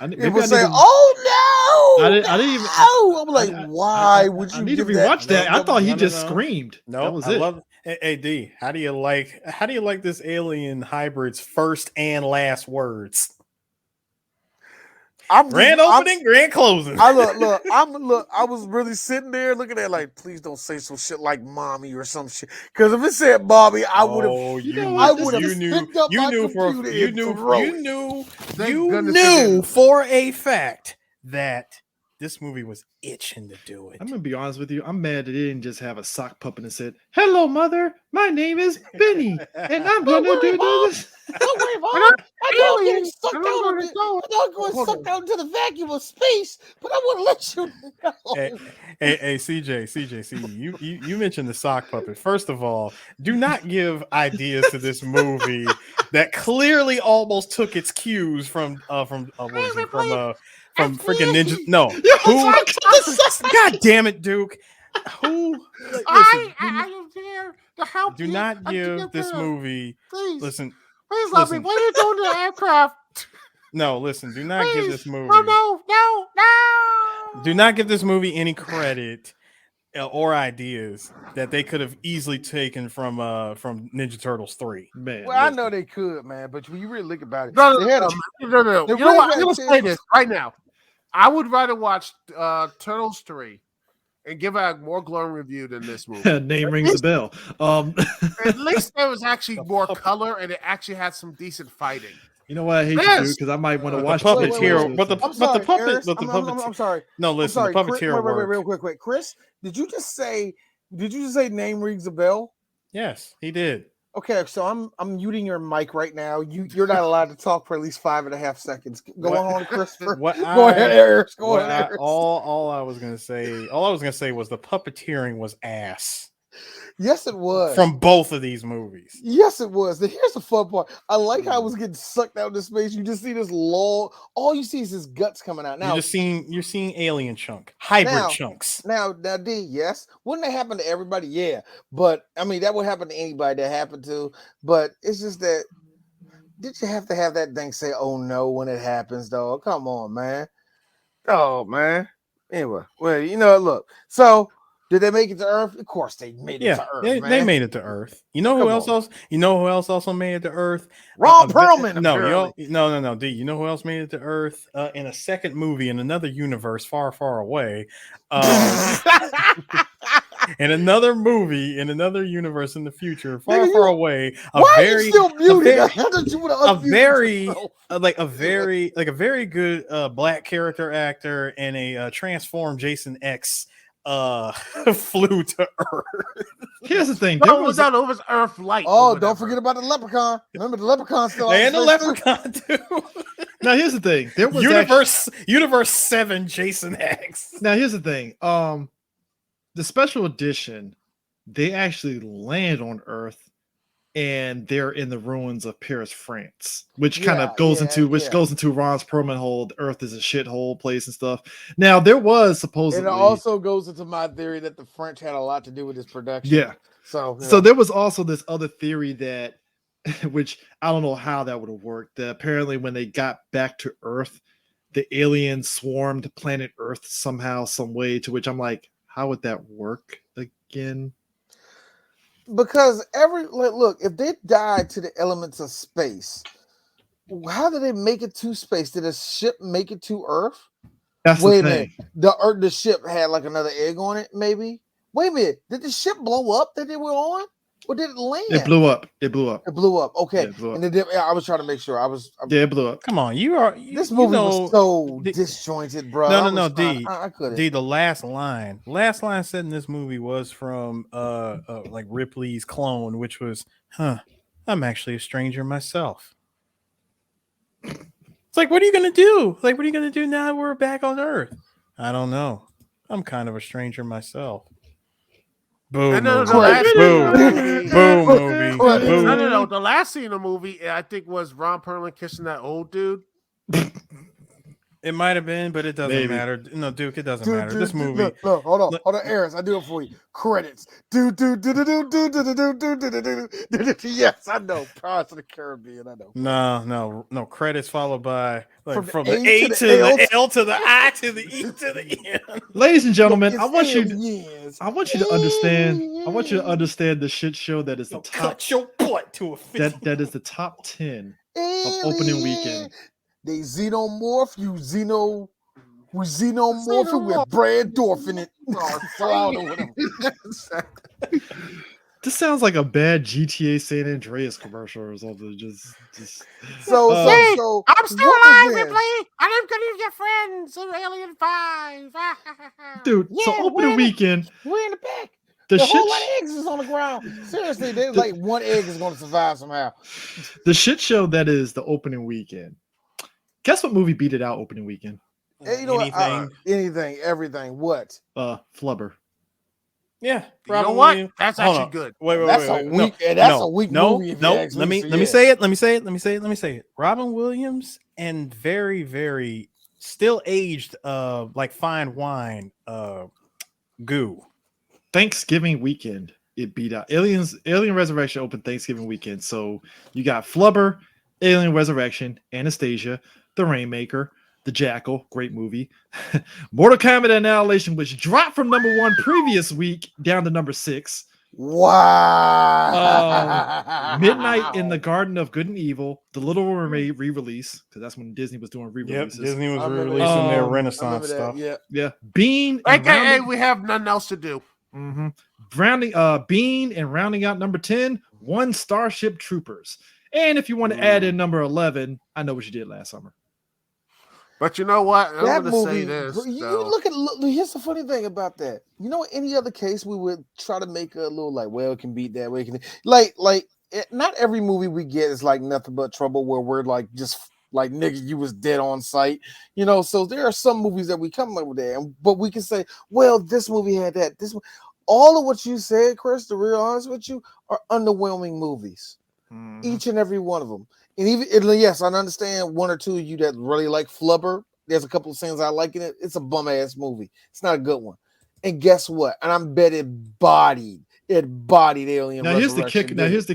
It was saying, "Oh no!" I didn't even. I'm like, why would you? I need to give rewatch that. I thought he No, no, just no. screamed. No, that was I it. love. Hey, D, how do you like this alien hybrid's first and last words? Grand opening, grand closing. I was really sitting there looking at it like, please don't say some shit like mommy or some shit. Because if it said mommy, I would have. Oh, you know I what? would have picked up my computer and thrown it. You knew for a fact that this movie was itching to do it. I'm gonna be honest with you. I'm mad that it didn't just have a sock puppet and said, "Hello, mother. My name is Benny, and I'm gonna do this." Don't worry, Mom. I know I'm getting sucked out. I know I'm going sucked out into the vacuum of space, but I want to let you know. Hey, CJ, you mentioned the sock puppet. First of all, do not give ideas to this movie that clearly almost took its cues from freaking Ninja. No, who? God damn it, Duke. Who? Listen, I am here to help do you. not give this movie. Please, Listen, please love me. listen. What are you doing to the aircraft? no, listen. Do not give this movie. No. Do not give this movie any credit or ideas that they could have easily taken from Ninja Turtles 3. Man, Well, I listen. know they could, man, but when you really look about it, No. they had a- You They know what? really I'm had gonna a say chance. this right now. I would rather watch Turtles 3 and give a more glowing review than this movie. Name rings a bell. At least there was actually more color and it actually had some decent fighting. You know what? I hate you, Yes. dude, because I might want to The watch puppeteer, Wait. but the I'm sorry, puppet, Eris, but the puppet. I'm sorry. No, I'm listen, sorry. the Chris, puppeteer wait, worked. real quick. Chris, did you just say name rings a bell? Yes, he did. Okay, so I'm muting your mic right now. You're not allowed to talk for at least 5.5 seconds. Go What- on, Christopher. What Go ahead, Eris. Go what ahead, I- Eris. all I was gonna say was the puppeteering was ass Yes, it was. from both of these movies. Yes, it was. Here's the fun part. I like how I was getting sucked out into space. You just see this long. All you see is his guts coming out. Now, You're seeing alien hybrid Now- chunks. Now, D, yes. Wouldn't that happen to everybody? Yeah. But I mean, that would happen to anybody that happened to. But it's just that, did you have to have that thing say, oh no, when it happens, dog? Come on, man. Oh, man. Anyway, well, look. So, did they make it to Earth? Of course they made it Yeah, to Earth, they man. made it to Earth. You know who Come else? on. You know who else also made it to Earth? Ron Perlman, No, apparently. no. D. You know who else made it to Earth? In a second movie in another universe, far, far away. in another movie, in another universe in the future, far, Nigga, far away, Why are you still muted? How did you a very good black character actor and a transformed Jason X flew to Earth. Here's the thing. It was Earth Light. Oh, don't forget about the leprechaun. Remember the leprechaun still and the leprechaun too. Now here's the thing. There was universe 7 Jason X. Now here's the thing. The special edition, they actually land on Earth, and they're in the ruins of Paris, France, which kind of goes into Ron's Perlman whole. The Earth is a shithole place and stuff. Now there was supposedly, it also goes into my theory that the French had a lot to do with this production. Yeah. So there was also this other theory that, which I don't know how that would have worked. That apparently when they got back to Earth, the aliens swarmed planet Earth somehow, some way. To which I'm like, how would that work again? Because look, if they died to the elements of space, how did they make it to space? Did a ship make it to Earth? That's Wait the a thing. minute. The ship had like another egg on it, maybe. Wait a minute. Did the ship blow up that they were on? Or did it land? It blew up. It blew up. Okay. Yeah, it blew up. And I was trying to make sure. It blew up. Come on, this movie was so disjointed, bro. No, D. I couldn't. D, the last line said in this movie was from like Ripley's clone, which was, I'm actually a stranger myself. It's like, what are you gonna do? Like, what are you gonna do now that we're back on Earth? I don't know. I'm kind of a stranger myself. Boom. No, movie. No. The last scene in the movie, I think, was Ron Perlman kissing that old dude. It might have been, but it doesn't matter. No, Duke, it doesn't matter. This movie. No, hold on, Aaron. I do it for you. Credits. Yes, I know. Pirates of the Caribbean. I know. No. Credits followed by from the the A to the L to the I to the E to the N. Ladies and gentlemen, I want you to understand the shit show that is the top. Cut your butt to a fist. That is the top 10 of opening weekend. They xenomorph you, xenomorph with Brad Dorf in it. This sounds like a bad GTA San Andreas commercial or something. So I'm still alive, Ripley, and I'm gonna be your friends in Alien 5. Dude, so opening weekend. We're in the back. The whole lot of eggs is on the ground. Seriously, there's like one egg is going to survive somehow. The shit show that is the opening weekend. Guess what movie beat it out opening weekend? You know anything, everything. What? Flubber. Yeah, you know what? Williams. That's actually good. Wait. That's a weak movie. Let me say it. Robin Williams and very, very still aged, like fine wine, goo. Thanksgiving weekend, it beat out Alien Resurrection opened Thanksgiving weekend. So you got Flubber, Alien Resurrection, Anastasia, The Rainmaker, The Jackal, great movie. Mortal Kombat Annihilation, which dropped from number 1 previous week down to number 6. Wow. Midnight in the Garden of Good and Evil, The Little Mermaid re-release, because that's when Disney was doing re-releases. Yep, Disney was re-releasing their Renaissance stuff. Yeah. Bean. AKA we have nothing else to do. Mm-hmm. Bean and rounding out number 10, One Starship Troopers. And if you want to add in number 11, I Know What You Did Last Summer. But you know what? I'm that going to movie, say this. Here's the funny thing about that. You know, any other case, we would try to make a little like, well, it can beat that way. Not every movie we get is like Nothing But Trouble, where we're like, just like, nigga, you was dead on sight. You know, so there are some movies that we come up with that, but we can say, well, this movie had that. All of what you said, Chris, to be real honest with you, are underwhelming movies. Mm-hmm. Each and every one of them. And yes, I understand one or two of you that really like Flubber. There's a couple of scenes I like in it. It's a bum ass movie. It's not a good one. And guess what? And I'm bet it bodied Alien. Now here's the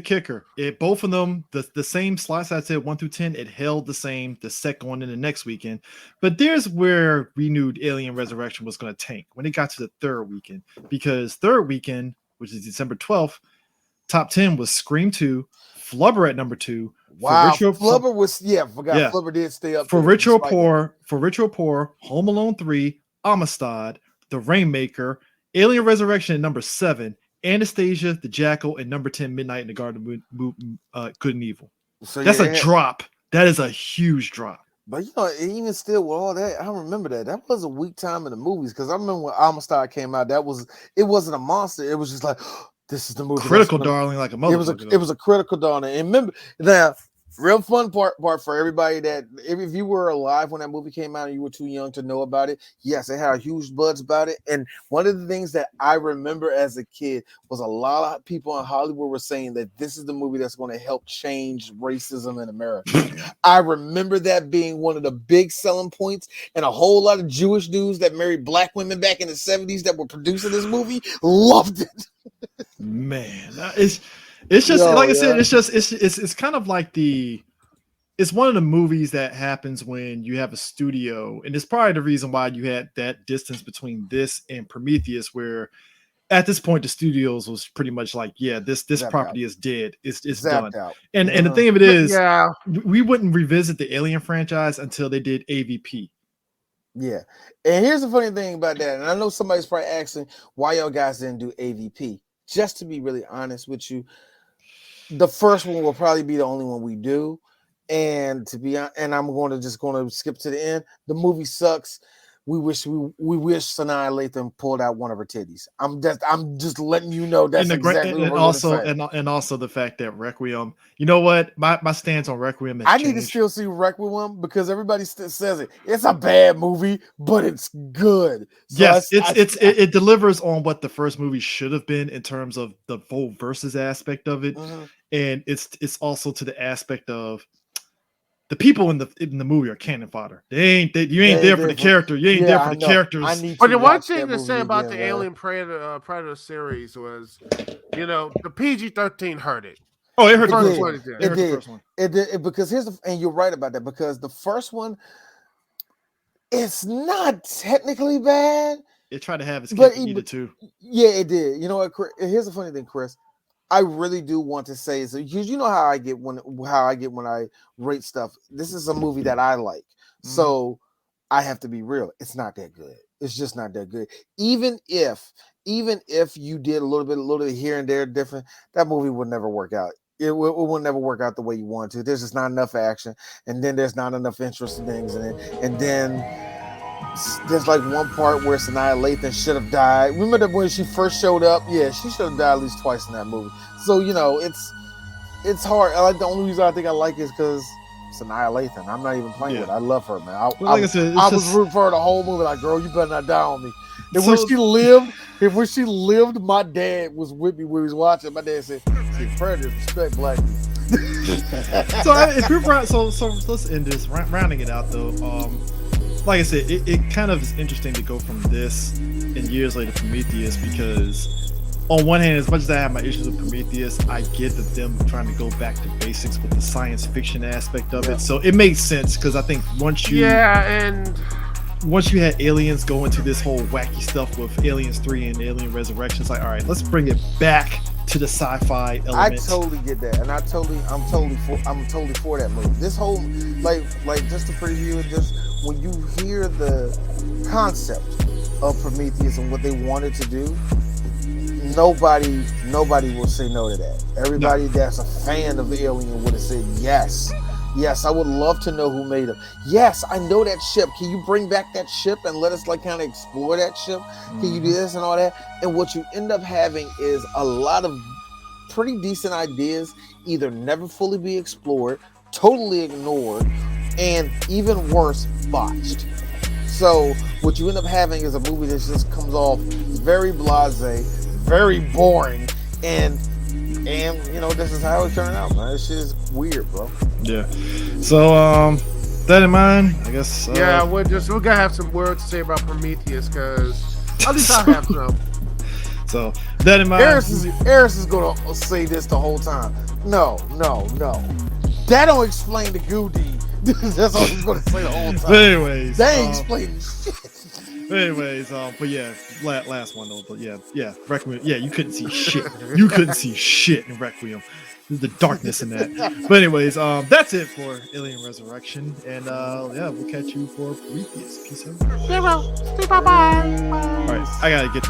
kicker. Both of them, the same slice I said 1 through 10, it held the same. The second one in the next weekend. But there's where we knew Alien Resurrection was going to tank when it got to the third weekend, because third weekend, which is December 12th, top 10 was Scream 2, Flubber at number 2. Wow, Flubber was Flubber did stay up for Ritual Poor, Home Alone 3, Amistad, The Rainmaker, Alien Resurrection at number 7, Anastasia, The Jackal, and number 10, Midnight in the Garden of Good and Evil. So that's a drop. That is a huge drop. But even still with all that, I remember that was a weak time in the movies because I remember when Amistad came out. It wasn't a monster. It was just like this is the movie. Critical darling, like a mother. It was a critical darling. And remember now, real fun part for everybody that if you were alive when that movie came out and you were too young to know about it, yes, it had a huge buzz about it. And one of the things that I remember as a kid was a lot of people in Hollywood were saying that this is the movie that's going to help change racism in America. I remember that being one of the big selling points, and a whole lot of Jewish dudes that married black women back in the 70s that were producing this movie loved it. Man, it's just like I said, it's kind of like it's one of the movies that happens when you have a studio, and it's probably the reason why you had that distance between this and Prometheus, where at this point the studios was pretty much like, yeah, this property is dead, it's done. And the thing of it is, we wouldn't revisit the Alien franchise until they did AVP. Yeah, and here's the funny thing about that, and I know somebody's probably asking why y'all guys didn't do AVP. Just to be really honest with you, the first one will probably be the only one we do, and I'm going to skip to the end. The movie sucks. We wish Sanaa Lathan pulled out one of her titties. I'm just letting you know that's exactly what and also the fact that Requiem. You know what? My stance on Requiem has changed. Need to still see Requiem because everybody still says it. It's a bad movie, but it's good. So yes, it delivers on what the first movie should have been in terms of the full versus aspect of it, and it's also to the aspect of the people in the movie are cannon fodder. You ain't there for the character. You ain't there for the characters. But the one thing to say about the Alien Predator series was, the PG-13 hurt it. Oh, it hurt the first one. It did because and you're right about that because the first one, it's not technically bad. It tried to have its cake and eat it too. Yeah, it did. You know what? Here's the funny thing, Chris. I really do want to say so because you know how I get when I rate stuff. This is a movie that I like, so I have to be real. It's not that good. It's just not that good. Even if you did a little bit here and there different, that movie would never work out. It will never work out the way you want to. There's just not enough action, and then there's not enough interesting things in it, and then there's like one part where Sanaa Lathan should have died. Remember when she first showed up? Yeah, she should have died at least twice in that movie. So it's hard. The only reason I think I like it is because Sanaa Lathan. I'm not even playing with her. I love her, man. I was rooting for her the whole movie. Like, girl, you better not die on me. And when she lived, my dad was with me when he was watching. My dad said, "See, Predators respect black people." So let's end this. Rounding it out though. Like I said, it kind of is interesting to go from this and years later Prometheus because on one hand, as much as I have my issues with Prometheus, I get that them trying to go back to basics with the science fiction aspect of it. So it makes sense because I think once you had aliens go into this whole wacky stuff with Aliens 3 and Alien Resurrection, it's like, all right, let's bring it back to the sci-fi element. I totally get that, and I'm totally for that movie. This whole like just to preview it, just when you hear the concept of Prometheus and what they wanted to do, nobody will say no to that. Everybody that's a fan of Alien would have said yes. Yes, I would love to know who made them. Yes, I know that ship. Can you bring back that ship and let us kind of explore that ship? Can you do this and all that? And what you end up having is a lot of pretty decent ideas either never fully be explored, totally ignored, and even worse, botched. So what you end up having is a movie that just comes off very blasé, very boring, and this is how it turned out, man. This shit is weird, bro. Yeah. So that in mind, I guess. We're gonna have some words to say about Prometheus because at least I have some. So that in mind, Eris is gonna say this the whole time. No. That don't explain the goo deed. That's all he's gonna say the whole time. But anyways, they ain't explaining shit. Anyways, but yeah, last one though. But yeah, Requiem. Yeah, you couldn't see shit. You couldn't see shit in Requiem. There's the darkness in that. But anyways, that's it for Alien Resurrection, and we'll catch you for Prometheus. Peace out. Bye. All right, I gotta get